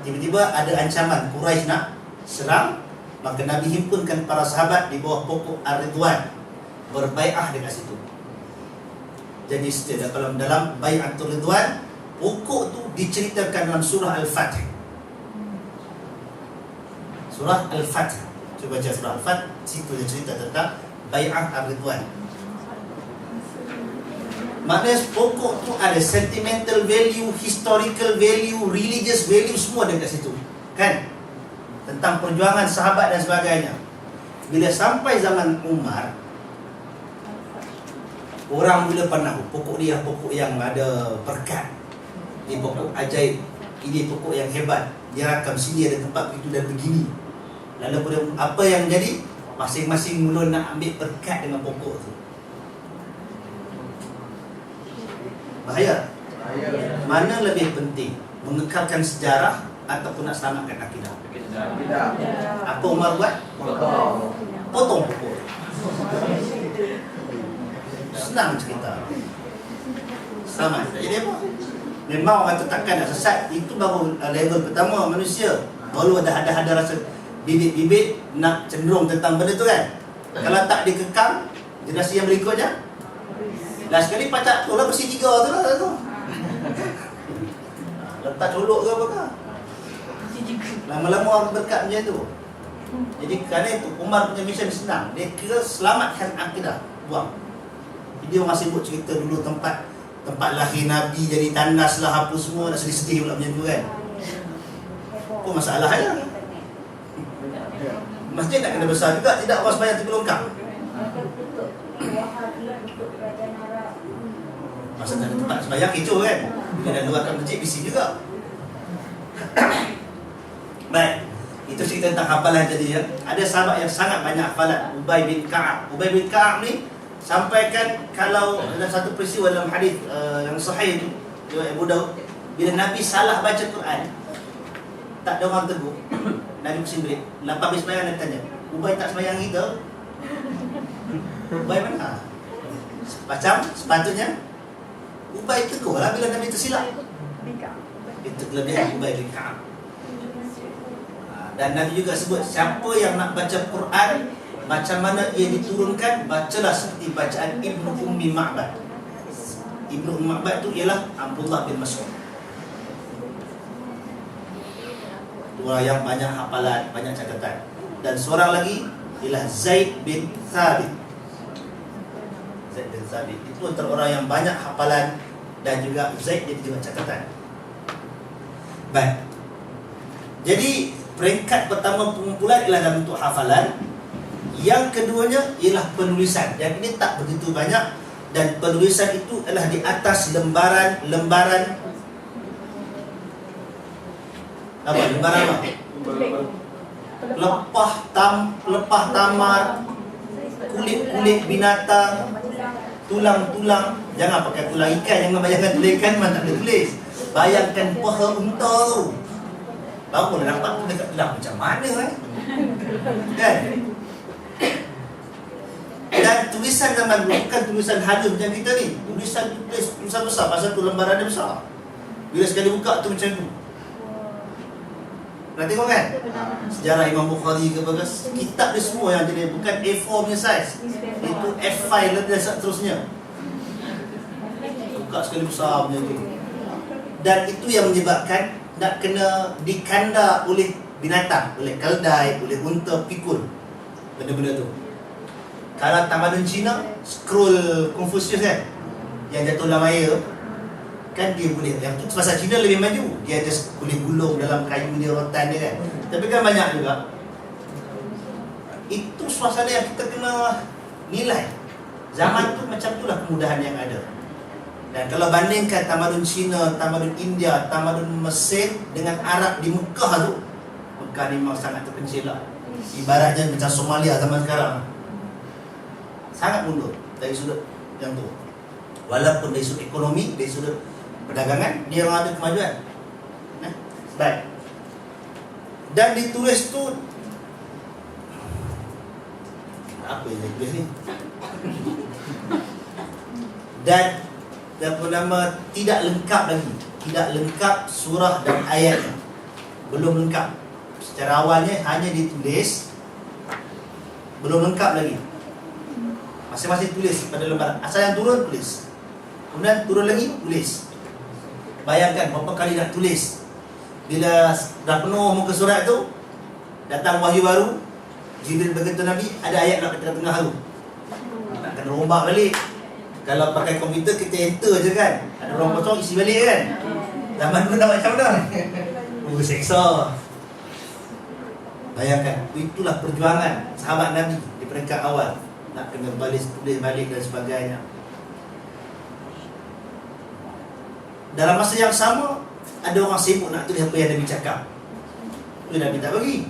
Tiba-tiba ada ancaman Quraisy nak serang, maka Nabi himpunkan para sahabat di bawah pokok Ar-Ridwan, berbai'ah dekat situ. Jadi dalam Bai'atul Ridwan, pokok tu diceritakan dalam surah Al-Fath. Surah Al-Fath. Cuba baca surah Al-Fath, situ dia cerita tentang Bai'ah Ar-Ridwan. Maknanya pokok tu ada sentimental value, historical value, religious value, semua dekat situ. Kan? Tentang perjuangan sahabat dan sebagainya. Bila sampai zaman Umar, orang mula pandang pokok dia pokok yang ada berkat. Ini pokok ajaib. Ini pokok yang hebat. Dia rakam sini ada tempat begitu dan begini. Lalu apa yang jadi? Masing-masing mula nak ambil berkat dengan pokok tu. Bahaya. Mana lebih penting? Mengekalkan sejarah ataupun nak selamatkan akidah? Tidak. Apa Umar buat? Potong pokok. Senang cerita. Sama. Jadi apa? Memang orang tetapkan nak sesat. Itu baru level pertama manusia. Baru ada rasa bibit-bibit nak cenderung tentang benda tu kan. Kalau tak dikekang, generasi yang berikutnya, last sekali pacak tu lah bersih 3 tu lah tu. Letak colok ke apa ke? Lama-lama orang berkat macam tu. Jadi kerana itu Umar punya mission senang. Dia kira selamatkan akidah. Buang. Jadi orang sibuk cerita dulu tempat lahir Nabi jadi tandas lah apa semua, nak sedih-sedih pula macam tu kan. Apa masalahnya? Masjid nak kena besar juga, tidak orang sembahyang tergelongkang. Masa tak ada tempat sembahyang kecoh kan. Bila luarkan masjid bising juga. Baik, itu cerita tentang hafalan tadi ya. Ada sahabat yang sangat banyak hafalan, Ubay bin Ka'ab. Ubay bin Ka'ab ni sampaikan kalau dalam satu peristiwa dalam hadis yang sahih itu riwayat Abu Daud, bila Nabi salah baca Quran, tak ada orang tegur, Nabi pusing balik. Lepas habis sembahyang dia tanya, Ubay tak sembahyang kita? Ubay mana? Macam sepatutnya Ubay tegur lah bila Nabi tersilap. Itu kelebihan Ubay bin Ka'ab. Dan Nabi juga sebut, siapa yang nak baca Quran macam mana ia diturunkan, bacalah seperti bacaan Ibnu Ummi Ma'bad. Ibnu Ummi Ma'bad itu ialah Abdullah bin Mas'ud. Orang yang banyak hafalan, banyak catatan. Dan seorang lagi ialah Zaid bin Thabit. Zaid bin Thabit itu antara orang yang banyak hafalan dan juga Zaid dia juga catatan. Baik. Jadi peringkat pertama pengumpulan ialah dalam bentuk hafalan. Yang keduanya ialah penulisan. Dan ini tak begitu banyak. Dan penulisan itu adalah di atas lembaran apa? Lembaran apa? Lepah tamar, kulit binatang, tulang-tulang. Jangan pakai tulang ikan, jangan bayangkan tulang ikan memang tak boleh tulis. Bayangkan paha unta tu. Baru dah nampak tu dekat tulang macam mana kan? Dan tulisan zaman dulu bukan tulisan halus macam kita ni. Tulisan besar, pasal tu lembaran dia besar. Bila sekali buka tu macam tu. Pernah tengok kan? Sejarah Imam Bukhari ke bagus. Kitab dia semua yang jadi bukan A4 punya size. Itu F5 dan seterusnya. Buka sekali besar macam tu. Dan itu yang menyebabkan nak kena dikanda oleh binatang, oleh keldai, oleh unta, pikul. Benda-benda tu. Kalau tamadun Cina, scroll Confucius kan, yang jatuh dalam air kan dia boleh. Yang tu pasal Cina lebih maju, dia just boleh gulung dalam kayu dia, rotan dia kan. Tapi kan banyak juga. Itu suasana yang kita kena nilai. Zaman tu macam itulah kemudahan yang ada. Dan kalau bandingkan tamadun Cina, tamadun India, tamadun Mesir dengan Arab di Mekah tu, Mekah ni memang sangat terpencil lah. Ibaratnya macam Somalia zaman sekarang. Sangat mundur dari sudut yang tu. Walaupun dari sudut ekonomi, dari sudut perdagangan, dia orang ada kemajuan. Baik. Dan ditulis tu apa yang ditulis ni? Dan apa nama, tidak lengkap lagi. Tidak lengkap surah dan ayatnya. Belum lengkap. Secara awalnya hanya ditulis, belum lengkap lagi. Masing-masing tulis pada lembaran. Asal yang turun, tulis. Kemudian turun lagi, tulis. Bayangkan berapa kali nak tulis. Bila dah penuh muka surat tu, datang wahyu baru, Jibril berkata Nabi, ada ayat nak kat tengah tu. Nak kena rombak balik. Kalau pakai komputer, kita enter je kan. Ada orang kosong, isi balik kan. Zaman dulu nak macam mana? Seksa. Bayangkan, itulah perjuangan sahabat Nabi di peringkat awal. Nak kena tulis balik dan sebagainya. Dalam masa yang sama, ada orang sibuk nak tulis apa yang Nabi cakap. Itu Nabi tak bagi.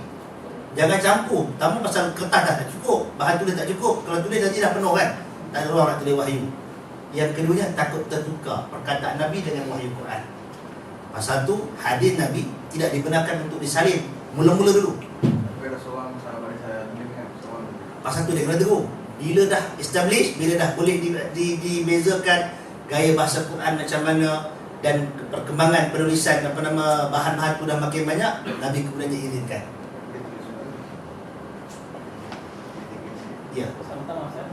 Jangan campur. Tamu pasal kertas dah tak cukup, bahan tulis tak cukup. Kalau tulis nanti dah penuh kan. Tak ada orang nak tulis wahyu. Yang keduanya, takut tertukar perkataan Nabi dengan wahyu Quran. Pasal tu, hadis Nabi tidak dibenarkan untuk disalin mula-mula dulu. Ada seorang sahabat saya dengan seorang. Pasal tu dia kena tegur. Bila dah establish, bila dah boleh dibezakan gaya bahasa Quran macam mana dan perkembangan penulisan apa nama bahan-bahan tu dah makin banyak, Nabi kemudian diizinkan. Ya. Sama-sama Ustaz.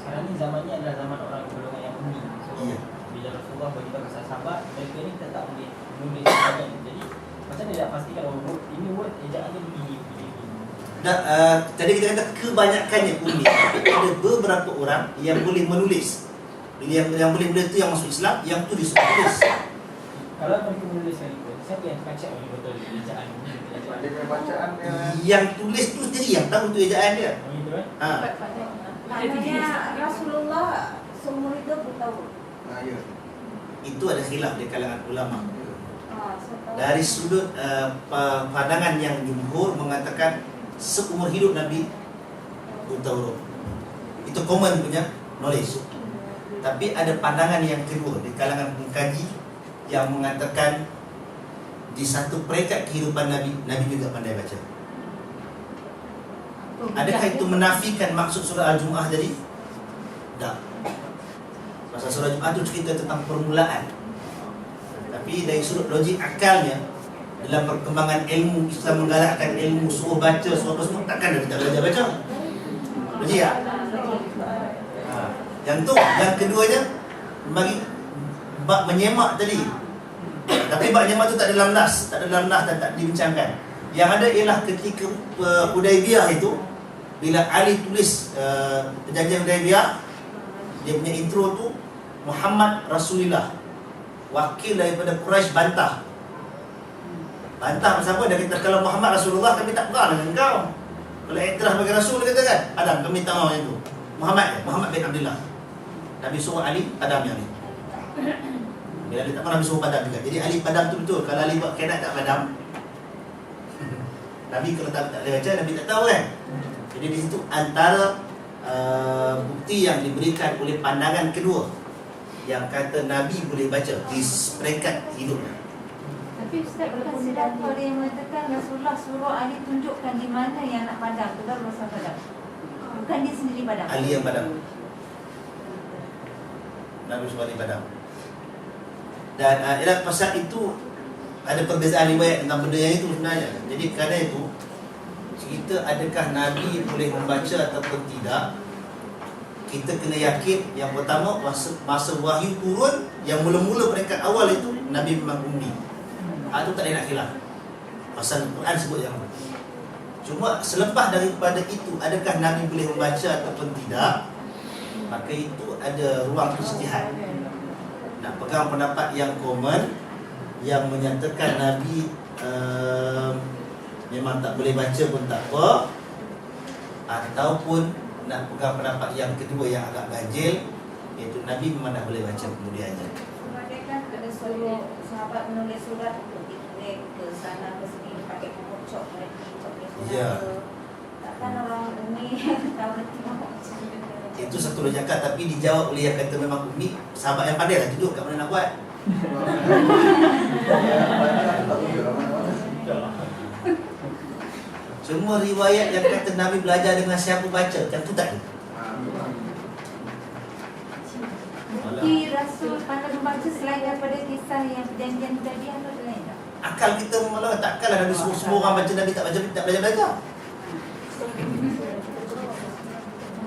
Sekarang ni zamannya adalah zaman orang golongan yang ummi. So, Ya. bila Rasulullah beritahu kepada sahabat, mereka ni tak boleh menulis sebagainya. Jadi macam mana nak pastikan ini word ejaannya begini. Tadi kita kata kebanyakannya ummi. Tapi ada beberapa orang yang boleh menulis. Yang boleh-boleh tu yang masuk Islam, yang tu disuruh tulis. Kalau mereka menulis sekalipun, siapa yang akan check bagi betul ejaan ni? Dia punya bacaan dia. Yang tulis tu sendiri yang tahu tu ejaan dia. Begitu kan? Ha. Maknanya Rasulullah seumur hidup bertahu. Ya. Itu ada khilaf di kalangan ulama. Setahun. Dari sudut pandangan yang jumhur mengatakan seumur hidup Nabi buta huruf. Itu common punya knowledge. Tapi ada pandangan yang kedua di kalangan pengkaji yang mengatakan di satu peringkat kehidupan Nabi, Nabi juga pandai baca. Adakah itu menafikan maksud surah Al-Jumu'ah tadi? Tak. Pasal surah Al-Jumu'ah itu cerita tentang permulaan. Tapi dari sudut logik akalnya, dalam perkembangan ilmu, Islam menggalakkan ilmu, suruh baca, suruh apa semua, takkan Nabi tak belajar baca? Logik tak? Yang tu, yang keduanya bagi bab menyemak tadi. Tapi bab menyemak tu tak ada dalam nas, dan tak dibincangkan. Yang ada ialah ketika Hudaibiyah itu, bila Ali tulis perjanjian Hudaibiyah, dia punya intro tu Muhammad Rasulullah, wakil daripada Quraisy bantah pasal apa? Dia kata kalau Muhammad Rasulullah kami tak perang dengan kau. Kalau iktiraf bagi Rasul, dia kata kan, Adam kami tak mahu itu. Muhammad bin Abdullah. Nabi suruh Ali, padam yang ni. Bila dia tak mahu, Nabi suruh padam juga. Jadi Ali padam tu betul. Kalau Ali buat kaidah tak padam, Nabi kalau tak boleh baca, Nabi tak tahu kan. Jadi di situ antara bukti yang diberikan oleh pandangan kedua yang kata Nabi boleh baca di peringkat hidupnya. Tapi Ustaz, bukan siapa ada yang mengatakan Rasulullah suruh Ali tunjukkan di mana yang nak padam, tu baru Rasul padam. Bukan dia sendiri padam. Ali yang padam. Nabi suruh Ali padam. Dan ialah pasal itu ada perbezaan riwayat tentang benda yang itu sebenarnya. Jadi kerana itu cerita adakah Nabi boleh membaca ataupun tidak, kita kena yakin yang pertama masa wahyu turun, yang mula-mula peringkat awal itu Nabi memang ummi. Itu tak ada nak khilaf. Pasal Quran sebut yang cuma selepas daripada itu adakah Nabi boleh membaca ataupun tidak, maka itu ada ruang ijtihad. Nak pegang pendapat yang common yang menyatakan Nabi memang tak boleh baca pun tak apa, ataupun nak pegang pendapat yang kedua yang agak ganjil, iaitu Nabi memang dah boleh baca kemudiannya. Mereka kan ada suruh sahabat menulis surat untuk dikirim ke sana ke sini pakai pengocok Ya. Takkan orang umi tahu nanti mau macam Itu satu lonjakan, tapi dijawab oleh yang kata memang umi, sahabat yang pandai lah tunjuk kat mana nak buat. Semua riwayat yang kata Nabi belajar dengan siapa baca, macam tu tak ada. Bukti Rasul pandai membaca selain daripada kisah yang perjanjian Hudaibiyah atau ada lain tak? Akal kita malah takkanlah Nabi suruh semua orang baca, Nabi tak baca, tak belajar-belajar.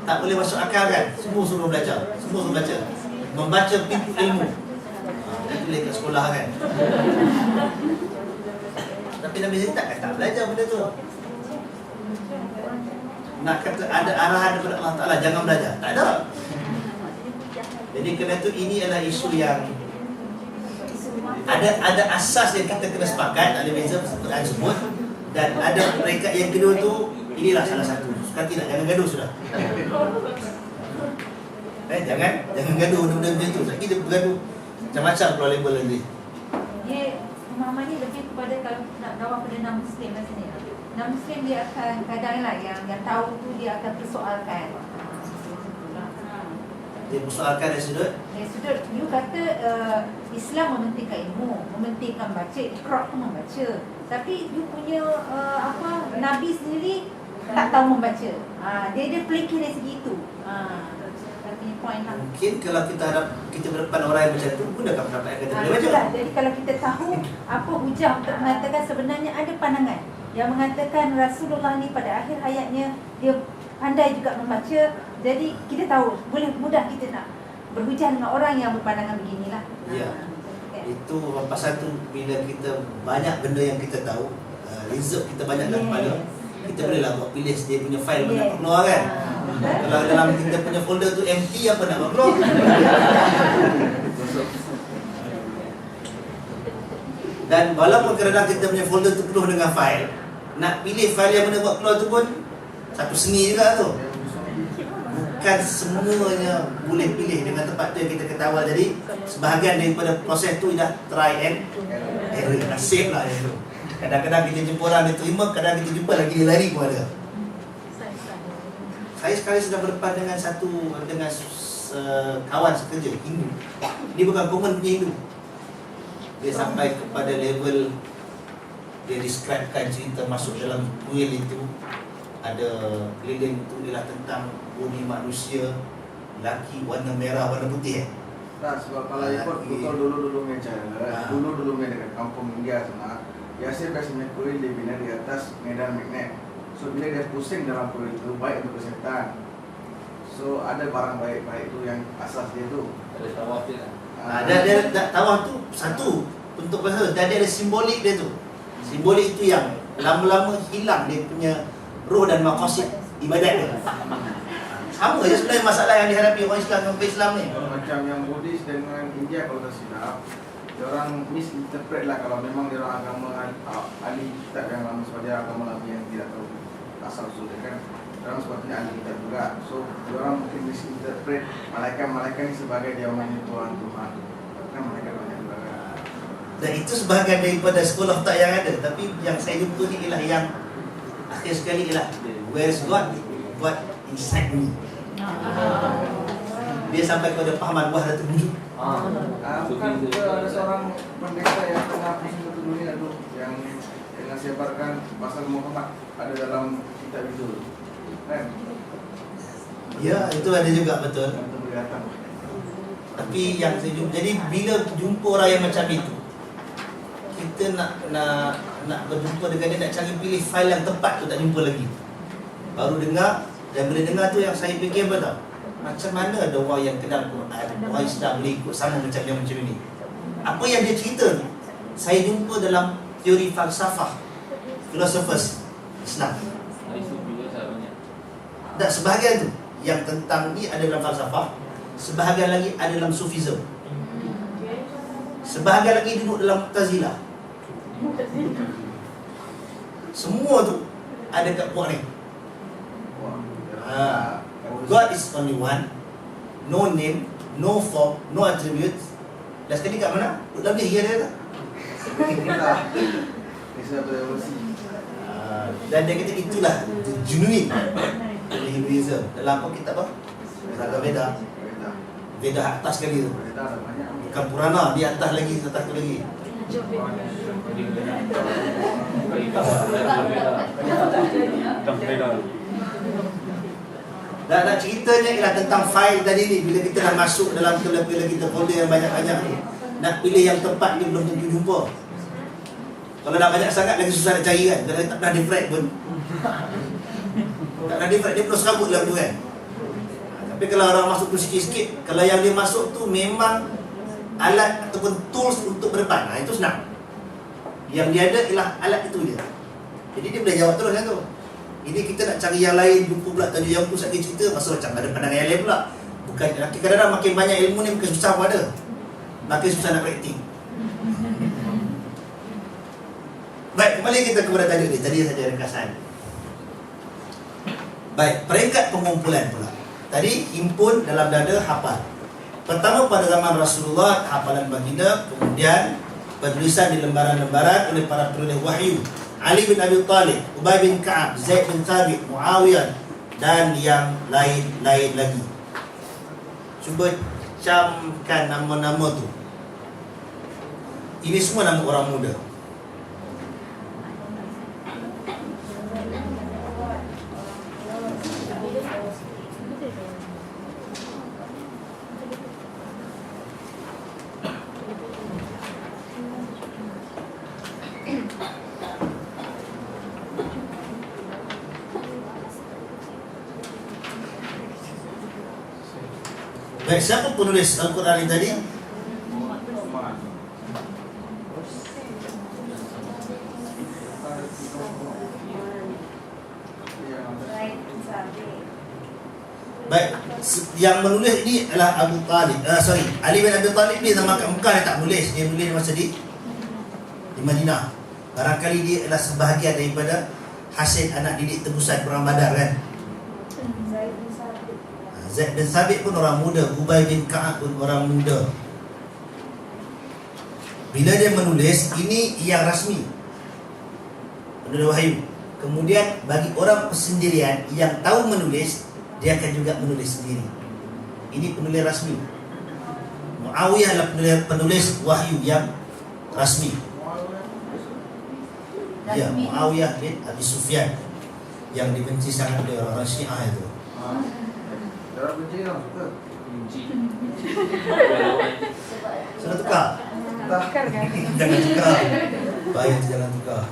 Tak boleh masuk akal kan? Semua suruh belajar, semua suruh baca. Membaca pintu ilmu. Dia tulis kat sekolah kan. Tapi Nabi sendiri tak belajar benda tu. Nak kata ada arahan daripada Allah Ta'ala, jangan belajar, tak ada. Jadi kerana tu ini adalah isu yang ada asas yang kata kena sepakat, ada beza Quran sebut, dan ada peringkat yang kedua tu, inilah salah satu. Suka tidak, jangan gaduh sudah. Jangan gaduh benda-benda macam tu. Sebab kita bergaduh macam-macam keluar label nanti. Dia pemahaman ni lebih kepada kalau nak jawab pada non-Muslim rasanya. Non-Muslim dia akan kadang-kadang yang tahu tu dia akan persoalkan. Dia persoalkan dari sudut. Dari sudut, you kata Islam mementingkan ilmu, mementingkan baca, Iqra' pun membaca. Tapi you punya Nabi sendiri tak tahu membaca. Dia pelikir dari segi itu. Tapi point lah. Mungkin kalau kita berdepan orang yang macam tu, pun akan pendapat yang kata boleh baca. Jadi kalau kita tahu apa hujah untuk mengatakan sebenarnya ada pandangan yang mengatakan Rasulullah ni pada akhir hayatnya dia pandai juga membaca. Jadi kita tahu, boleh mudah kita nak berhujah dengan orang yang berpandangan beginilah. Ya. Itu pasal tu bila kita banyak benda yang kita tahu, result kita banyak dalam kepala, kita bolehlah buat pilih dia punya file mana keluar kan. Kalau dalam kita punya folder tu empty, apa nak keluar? Dan walaupun kadang kita punya folder tu penuh dengan file, nak pilih file yang mana buat keluar tu pun satu seni juga tu. Bukan semuanya boleh pilih dengan tempat tu yang kita kata awal tadi. Sebahagian daripada proses tu dah try and error. Nasib lah error. Kadang-kadang kita jumpa orang dia terima, kadang kita jumpa lagi dia lari pun ada. Saya sekali sedang berdepan dengan kawan sekerja Hindu. Dia bukan common punya Hindu. Dia sampai kepada level dia describekan cerita masuk dalam kuil itu. Ada keliling itu ialah tentang bumi manusia, laki warna merah, warna putih. Tak, sebab kalau ikut betul dulu cara, dulu dekat kampung India sana, biasanya kuil dia bina di atas medan magnet. So bila dia pusing dalam kuil itu baik untuk kesihatan. So ada barang baik-baik itu yang asas dia tu. Ada tawaf dia. Ada tawaf tu satu untuk bahasa, dan dia ada simbolik dia tu. Simbolik itu yang lama-lama hilang dia punya roh dan maqasid ibadat dia. Sama je sebenarnya masalah yang dihadapi orang Islam dengan Islam ni. Macam yang Buddhis dengan India kalau tak silap, dia orang misinterpret lah kalau memang dia orang agama ahli kitab yang lama, sebab dia agama lama yang tidak tahu asal usul dia kan. Orang sepatutnya ahli kitab juga. So dia orang mungkin misinterpret malaikat ni sebagai dia orang Tuhan. Kan malaikat banyak juga. Dan itu sebahagian daripada sekolah tak yang ada. Tapi yang saya jumpa ni ialah yang akhir sekali ialah where is God? God inside me. Dia sampai kepada pahaman wah dah terwujud. Bukan ada seorang pendeta yang tengah pusing satu dunia tu yang tengah sebarkan pasal Muhammad ada dalam kitab itu. Kan? Ya, itu ada juga betul. Yang terberdatang. Tapi yang saya jumpa, jadi bila jumpa orang yang macam itu, kita nak berjumpa dengan dia, nak cari pilih file yang tepat tu tak jumpa lagi. Baru dengar, dan bila dengar tu yang saya fikir apa tau? Macam mana ada orang yang kenal Quran, orang Islam boleh ikut sama macam ini. Apa yang dia cerita ni, saya jumpa dalam teori falsafah, philosophers Islam. Tak, sebahagian tu yang tentang ni ada dalam falsafah, sebahagian lagi ada dalam sufism, sebahagian lagi duduk dalam Mu'tazilah. Semua tu ada kat puak ni. God is only one, no name, no form, no attributes. Dan sekali kat mana? Dalam dia ada tak? Dan dia kata itulah genuine Hinduism. Dalam apa kitab apa? Raga Veda. Veda atas sekali tu. Bukan Purana, di atas lagi, atas tu lagi. Dan nak ceritanya ialah tentang file tadi ni. Bila kita dah masuk dalam bila kita folder yang banyak-banyak ni, nak pilih yang tepat ni belum tentu jumpa. Kalau dah banyak sangat lagi susah nak cari kan. Kalau tak pernah defrag pun, tak pernah defrag, dia perlu serabut lah tu kan. Tapi kalau orang masuk tu sikit-sikit, kalau yang dia masuk tu memang alat ataupun tools untuk berdepan, itu senang. Yang dia ada ialah alat itu je. Jadi dia boleh jawab terus kan tu. Ini kita nak cari yang lain, jumpa pula tajuk yang tu sakit cerita, masa macam ada pandangan yang lain pula. Bukan, kadang-kadang makin banyak ilmu ni makin susah pun ada. Makin susah nak correcting. Baik, kembali kita kepada tajuk ni. Tadi saja ringkasan. Baik, peringkat pengumpulan pula. Tadi himpun dalam dada, hafal. Pertama pada zaman Rasulullah, hafalan baginda. Kemudian penulisan di lembaran-lembaran oleh para penulis wahyu. Ali bin Abi Talib, Ubay bin Ka'ab, Zaid bin Thabit, Muawiyah dan yang lain-lain lagi. Cuba camkan nama-nama tu. Ini semua nama orang muda. Baik, siapa penulis Al-Quran ini tadi? Yang menulis ini adalah Abu Talib. Ali bin Abi Talib ni zaman kat Mekah dia tak menulis. Dia menulis masa di Madinah. Barangkali dia adalah sebahagian daripada hasil anak didik tebusan perang Badar kan. Zaid bin Thabit pun orang muda, Ubay bin Ka'ab pun orang muda. Bila dia menulis, ini yang rasmi, penulis wahyu. Kemudian bagi orang persendirian yang tahu menulis, dia akan juga menulis sendiri. Ini penulis rasmi. Muawiyah adalah penulis wahyu yang rasmi. Ya, Muawiyah bin Abi Sufyan yang dibenci sangat oleh orang Syiah itu. Orang benci orang suka. Benci. Sudah tukar? Tukar kan? Jangan tukar. Baik, jangan tukar.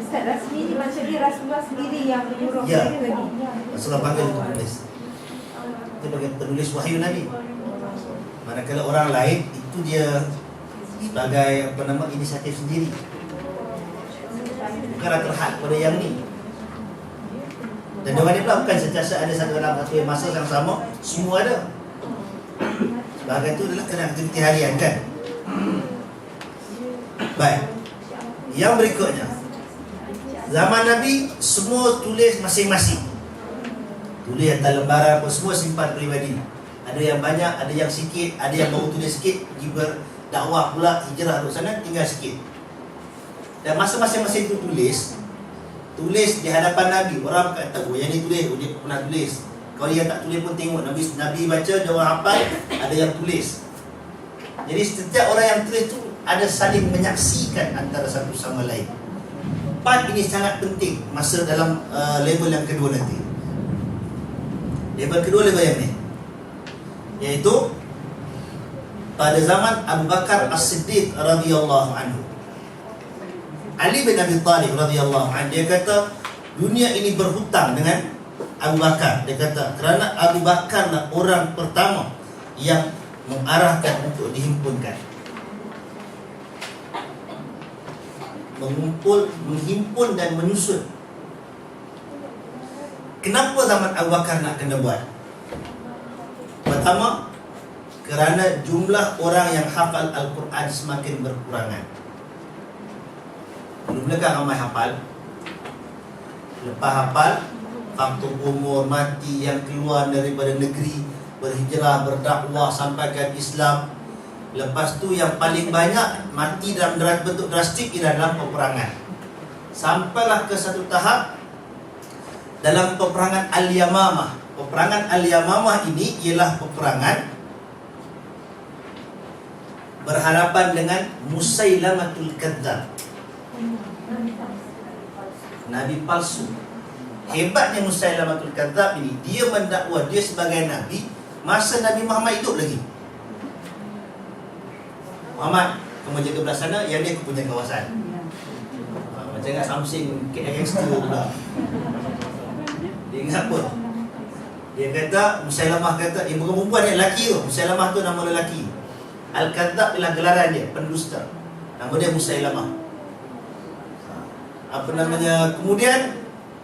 Ustaz rasmi ni macam dia Rasulullah sendiri yang menyuruh Ya. dia lagi. Rasulullah panggil untuk menulis. Itu bagi penulis wahyu Nabi. Manakala orang lain itu dia sebagai inisiatif sendiri. Bukan terhad pada yang ni. Dan dewan ni pula bukan sentiasa ada satu dalam satu masa yang sama, semua ada. Sebagai itu adalah kena aktiviti harian kan. Baik. Yang berikutnya, zaman Nabi semua tulis masing-masing. Tulis atas lembaran apa semua simpan peribadi. Ada yang banyak, ada yang sikit, ada yang baru tulis sikit, pergi berdakwah pula, hijrah duduk sana, tinggal sikit. Dan masa masing-masing itu tulis di hadapan Nabi. Orang kata, oh yang ni tulis, oh dia pernah tulis. Kalau yang tak tulis pun tengok Nabi baca, dia orang hafal, ada yang tulis. Jadi setiap orang yang tulis tu ada saling menyaksikan antara satu sama lain. Part ini sangat penting masa dalam level yang kedua nanti. Level kedua level yang ni, iaitu pada zaman Abu Bakar As-Siddiq radhiyallahu anhu. Ali bin Abi Talib radhiyallahu anhu, dia kata dunia ini berhutang dengan Abu Bakar. Dia kata kerana Abu Bakar lah orang pertama yang mengarahkan untuk dihimpunkan, menghimpun dan menyusun. Kenapa zaman Abu Bakar nak kena buat? Pertama, kerana jumlah orang yang hafal Al-Quran semakin berkurangan. Mula-mula kan ramai hafal. Lepas hafal, faktor umur, mati, yang keluar daripada negeri, berhijrah, berdakwah, sampaikan Islam. Lepas tu yang paling banyak mati dalam bentuk drastik ialah dalam peperangan. Sampailah ke satu tahap dalam peperangan Al-Yamamah. Peperangan Al-Yamamah ini ialah peperangan berhadapan dengan Musailamatul Kadzdzab, Nabi palsu. Hebatnya Musailamatul Kadzdzab ini, dia mendakwa dia sebagai Nabi masa Nabi Muhammad hidup lagi. Muhammad, kamu jaga belah sana, yang ni aku punya kawasan. Macam ingat Samsung gangster pula. Dia ingat apa? Dia kata, Musailamah kata, bukan perempuan ni, lelaki tu. Musailamah tu nama lelaki. Al-Kadzdzab ialah gelaran dia, pendusta. Nama dia Musailamah. Apa namanya? Kemudian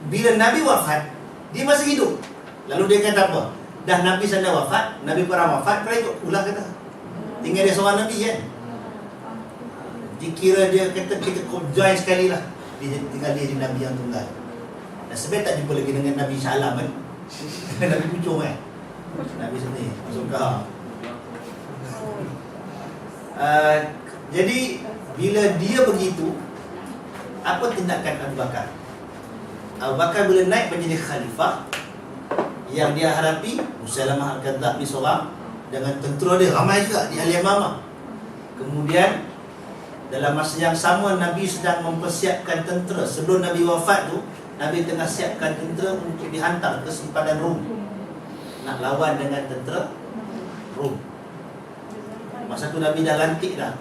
bila Nabi wafat, dia masih hidup. Lalu dia kata apa? Dah Nabi sana wafat, Nabi perang wafat, kau ikut ulah kata. Tinggal dia seorang Nabi kan. Dikira dia kata kita join sekali lah. Dia tinggal dia di Nabi yang tunggal. Dan sebenarnya tak jumpa lagi dengan Nabi Syalam kan. Nabi pucung kan. Nabi sendiri masuk kahar. Jadi bila dia begitu, apa tindakan Abu Bakar? Abu Bakar bila naik menjadi khalifah, yang dia hadapi Musailamah Al-Kadzdzab ni seorang dengan tentera dia ramai juga di Al-Yamamah. Kemudian dalam masa yang sama Nabi sedang mempersiapkan tentera. Sebelum Nabi wafat tu, Nabi tengah siapkan tentera untuk dihantar ke sempadan Rom, nak lawan dengan tentera Rom. Masa tu Nabi dah lantik dah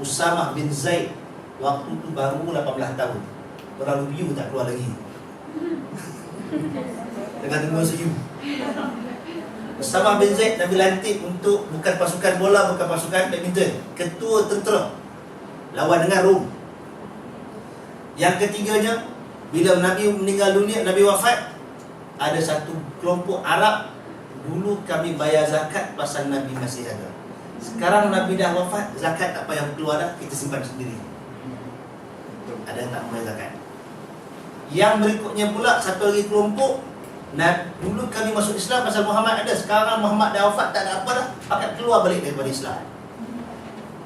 Usamah bin Zaid. Waktu tu baru 18 tahun. Terlalu biu tak keluar lagi. Tengah tunggu seyu. Usamah bin Zaid Nabi lantik untuk bukan pasukan bola, bukan pasukan badminton, ketua tentera lawan dengan Rom. Yang ketiganya, bila Nabi meninggal dunia, Nabi wafat, ada satu kelompok Arab dulu kami bayar zakat pasal Nabi masih ada. Sekarang Nabi dah wafat, zakat tak payah keluar dah, kita simpan sendiri. Ada tak bayar zakat? Yang berikutnya pula, satu lagi kelompok, dulu kami masuk Islam pasal Muhammad ada, sekarang Muhammad dah wafat, tak ada apa dah, pakat keluar balik daripada Islam.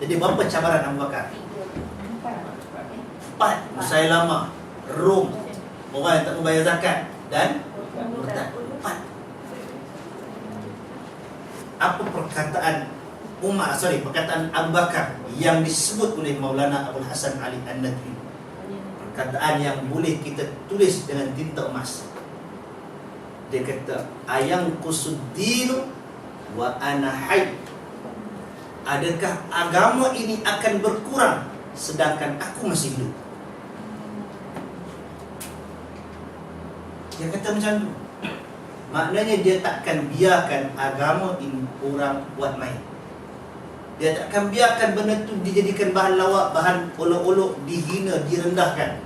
Jadi berapa cabaran Abu Bakar? 4. Musailamah, Rom, orang yang tak membayar zakat, dan murtad. 4. Apa perkataan perkataan Abu Bakar yang disebut oleh Maulana Abul Hasan Ali An-Nadwi, perkataan yang boleh kita tulis dengan tinta emas. Dia kata, ayang kusuddinu wa ana hayy. Adakah agama ini akan berkurang sedangkan aku masih hidup? Dia kata macam tu. Maknanya dia takkan biarkan agama ini orang buat main. Dia takkan biarkan benda tu dijadikan bahan lawak, bahan olok-olok, dihina, direndahkan.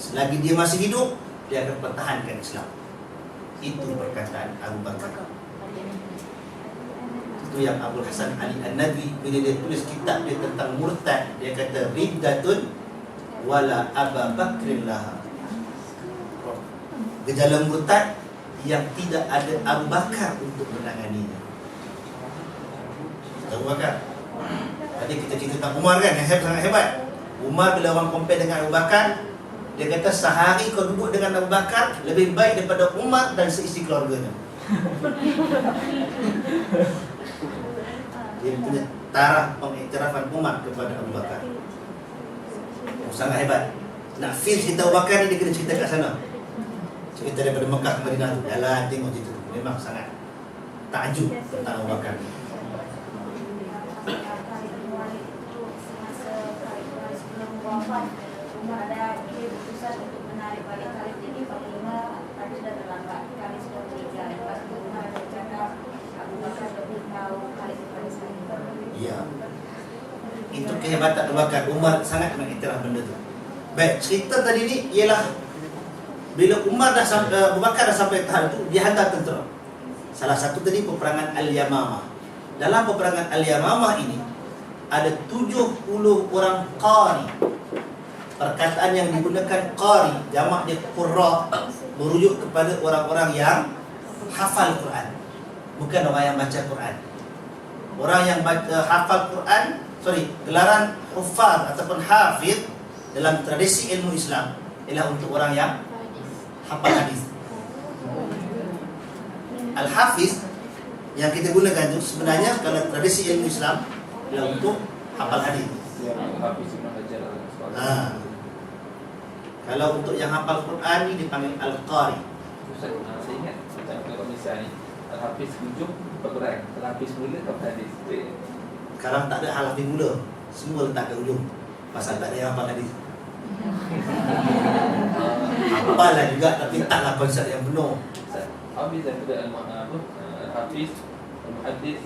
Selagi dia masih hidup, dia akan pertahankan Islam. Itu perkataan Abu Bakar. Itu yang Abul Hasan Ali An-Nadwi bila dia tulis kitab dia tentang murtad, dia kata riddatun wala Aba Bakrin laha. Gejala murtad yang tidak ada Abu Bakar untuk menanganinya. Abu Bakar. Tadi kita cerita tentang Umar kan, yang sangat hebat. Umar bila orang compare dengan Abu Bakar, dia kata sehari kau duduk dengan Abu Bakar lebih baik daripada Umar dan seisi keluarganya. Dia punya taraf pengiktirafan Umar kepada Abu Bakar. Sangat hebat. Nak feel cerita Abu Bakar ni, dia kena cerita kat sana. Cerita daripada Mekah ke Madinah tu, jalan tengok cerita tu. Memang sangat takjub tentang Abu Bakar ni. Umar ada keputusan untuk menarik balik khalif ini apabila tadi sudah terlambat, khalif sudah bekerja. Lepas itu Umar ada cakap Abu Bakar lebih tahu khalif daripada saya. Ya. Itu kehebatan Abu Bakar. Umar sangat mengiktiraf benda tu. Baik, cerita tadi ni ialah bila Umar dah sampai, Abu Bakar dah sampai tahap itu, dia hantar tentera. Salah satu tadi peperangan Al-Yamamah. Dalam peperangan Al-Yamamah ini ada 70 orang qari. Perkataan yang digunakan qari, jamak dia qurra, merujuk kepada orang-orang yang hafal Quran, bukan orang yang baca Quran. Orang yang hafal Quran, gelaran hufaz ataupun hafiz dalam tradisi ilmu Islam ialah untuk orang yang hafal hadis. Al-Hafiz yang kita gunakan itu sebenarnya kalau tradisi ilmu Islam ialah untuk hafal hadis. Kalau untuk yang hafal Quran ni dipanggil Al-Qari. Ustaz, saya ingat kalau misalnya Al-Hafiz ujung Quran, Al-Hafiz mula hafal hadis. Sekarang tak ada Al-Hafiz mula, semua letak ke ujung. Pasal tak ada yang hafal hadis. Hafal lah juga tapi taklah konsep yang penuh. Habis daripada Al-Hafiz, Al-Muhaddis,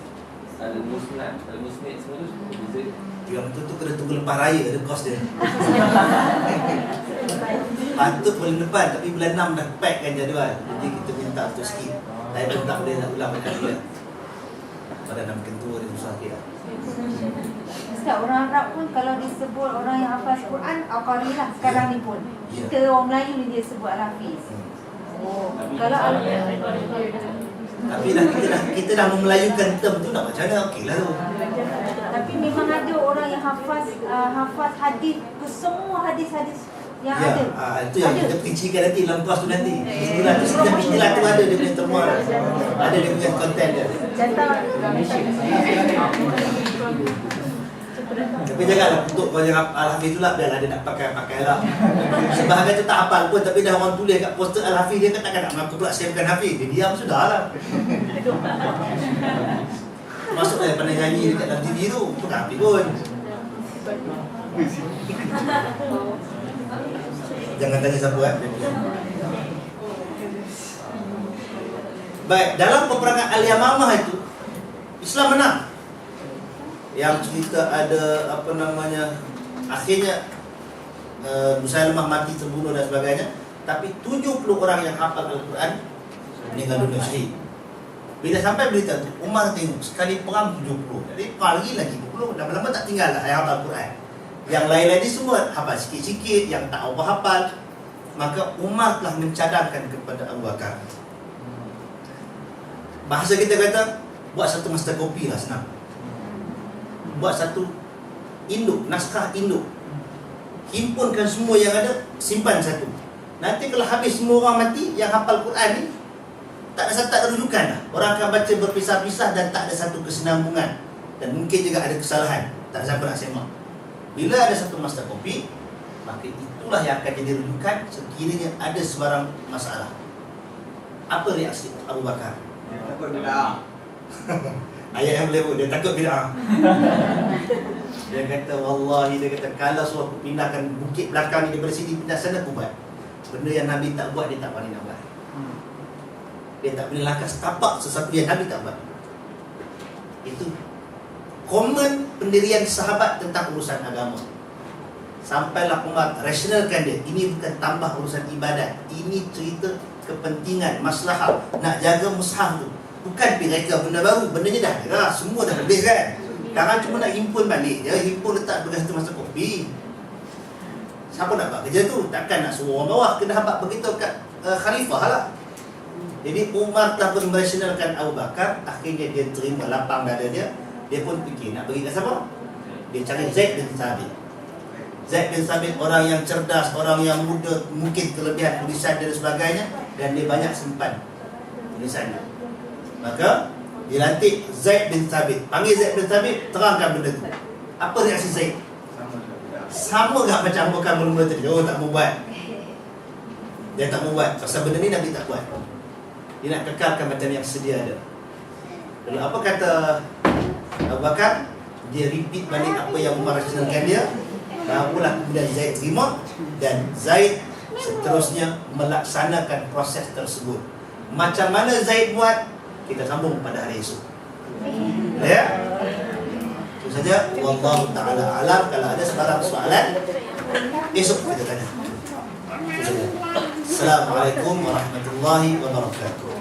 Al-Musnad, Al-Musnid semua tu bisa. Yang tu kena tunggu lepas raya, ada kos dia. Patut bulan depan tapi bulan 6 dah pack kan jadual. Jadi kita minta untuk skip. Saya pun tak boleh nak ulang banyak dia. Pada nama kentua dia susah sikit. Ustaz, orang Arab pun kalau disebut orang yang hafaz Quran, Al-Qari lah sekarang ni pun. Ya. Kita orang Melayu ni dia sebut Al-Hafiz. Oh, kalau Tapi kita dah memelayukan term tu nak macam mana? Okeylah tu. tapi memang ada orang yang hafaz hadis ke semua hadis-hadis yang ada. Itu yang kita perincikan nanti dalam kelas tu nanti. Sebenarnya tu setiap istilah tu ada dia punya termual. Ada dia punya konten dia. Tapi janganlah untuk kau yang Al-Hafiz tu lah, biarlah dia nak pakai lah. Sebahagian tu tak hafal pun tapi dah orang tulis kat poster Al-Hafiz, dia kan takkan nak mengaku pula saya bukan Hafiz. Dia diam sudah lah. Masuk dia pandai nyanyi dekat dalam TV tu, bukan Hafiz pun. Jangan tanya siapa kan. Baik, dalam peperangan Al-Yamamah itu Islam menang. Yang cerita ada akhirnya Musailamah mati terbunuh dan sebagainya. Tapi 70 orang yang hafal Al-Quran meninggal dunia syahid. Bila sampai berita tu, Umar tengok sekali perang 70. Jadi perang lagi 20. Lama-lama tak tinggal lah yang hafal Quran. Yang lain-lain ni semua hafal sikit-sikit, yang tak apa hafal. Maka Umar telah mencadangkan kepada Abu Bakar. Bahasa kita kata, buat satu master copy lah, senang. Buat satu induk, naskah induk. Himpunkan semua yang ada, simpan satu. Nanti kalau habis semua orang mati, yang hafal Quran ni, tak ada rujukan lah. Orang akan baca berpisah-pisah dan tak ada satu kesinambungan. Dan mungkin juga ada kesalahan. Tak siapa nak semak. Bila ada satu master copy, maka itulah yang akan jadi rujukan sekiranya ada sebarang masalah. Apa reaksi Abu Bakar? Dia takut bid'ah. Ayat yang boleh buat, dia takut bid'ah. Dia kata, wallahi, dia kata, kalau suruh aku pindahkan bukit belakang ni daripada sini pindah sana, aku buat. Benda yang Nabi tak buat, dia tak boleh nak buat. Dia tak boleh langkah setapak sesuatu yang Nabi tak buat. Itu komen pendirian sahabat tentang urusan agama. Sampailah Umar rasionalkan dia. Ini bukan tambah urusan ibadat. Ini cerita kepentingan, masalah. Nak jaga mushaf tu. Bukan mereka benda baru. Bendanya dah semua dah habis kan. Sekarang cuma nak himpun balik je. Himpun letak bekas tu masa kopi. Siapa nak buat kerja tu? Takkan nak suruh orang bawah. Kena habak begitu kat khalifah lah. Jadi Umar telah pun merasionalkan Abu Bakar. Akhirnya dia terima lapang dada dia. Dia pun fikir nak bagi kat siapa? Dia cari Zaid bin Thabit. Zaid bin Thabit orang yang cerdas, orang yang muda, mungkin kelebihan tulisan dan sebagainya, dan dia banyak simpan tulisannya. Maka dilantik Zaid bin Thabit. Panggil Zaid bin Thabit, terangkan benda tu. Apa reaksi Zaid? Sama tak macam bukan mula-mula tadi? Oh, tak mau buat. Dia tak mau buat. Pasal benda ni Nabi tak buat. Dia nak kekalkan macam yang sedia ada. Lalu apa kata Abu Bakar? Dia repeat balik apa yang Umar rasionalkan dia. Barulah kemudian Zaid terima. Dan Zaid seterusnya melaksanakan proses tersebut. Macam mana Zaid buat, kita sambung pada hari esok. Ya? Itu saja. Wallahu ta'ala alam. Kalau ada sebarang soalan, esok kita tanya. Itu saja. Assalamualaikum warahmatullahi wabarakatuh.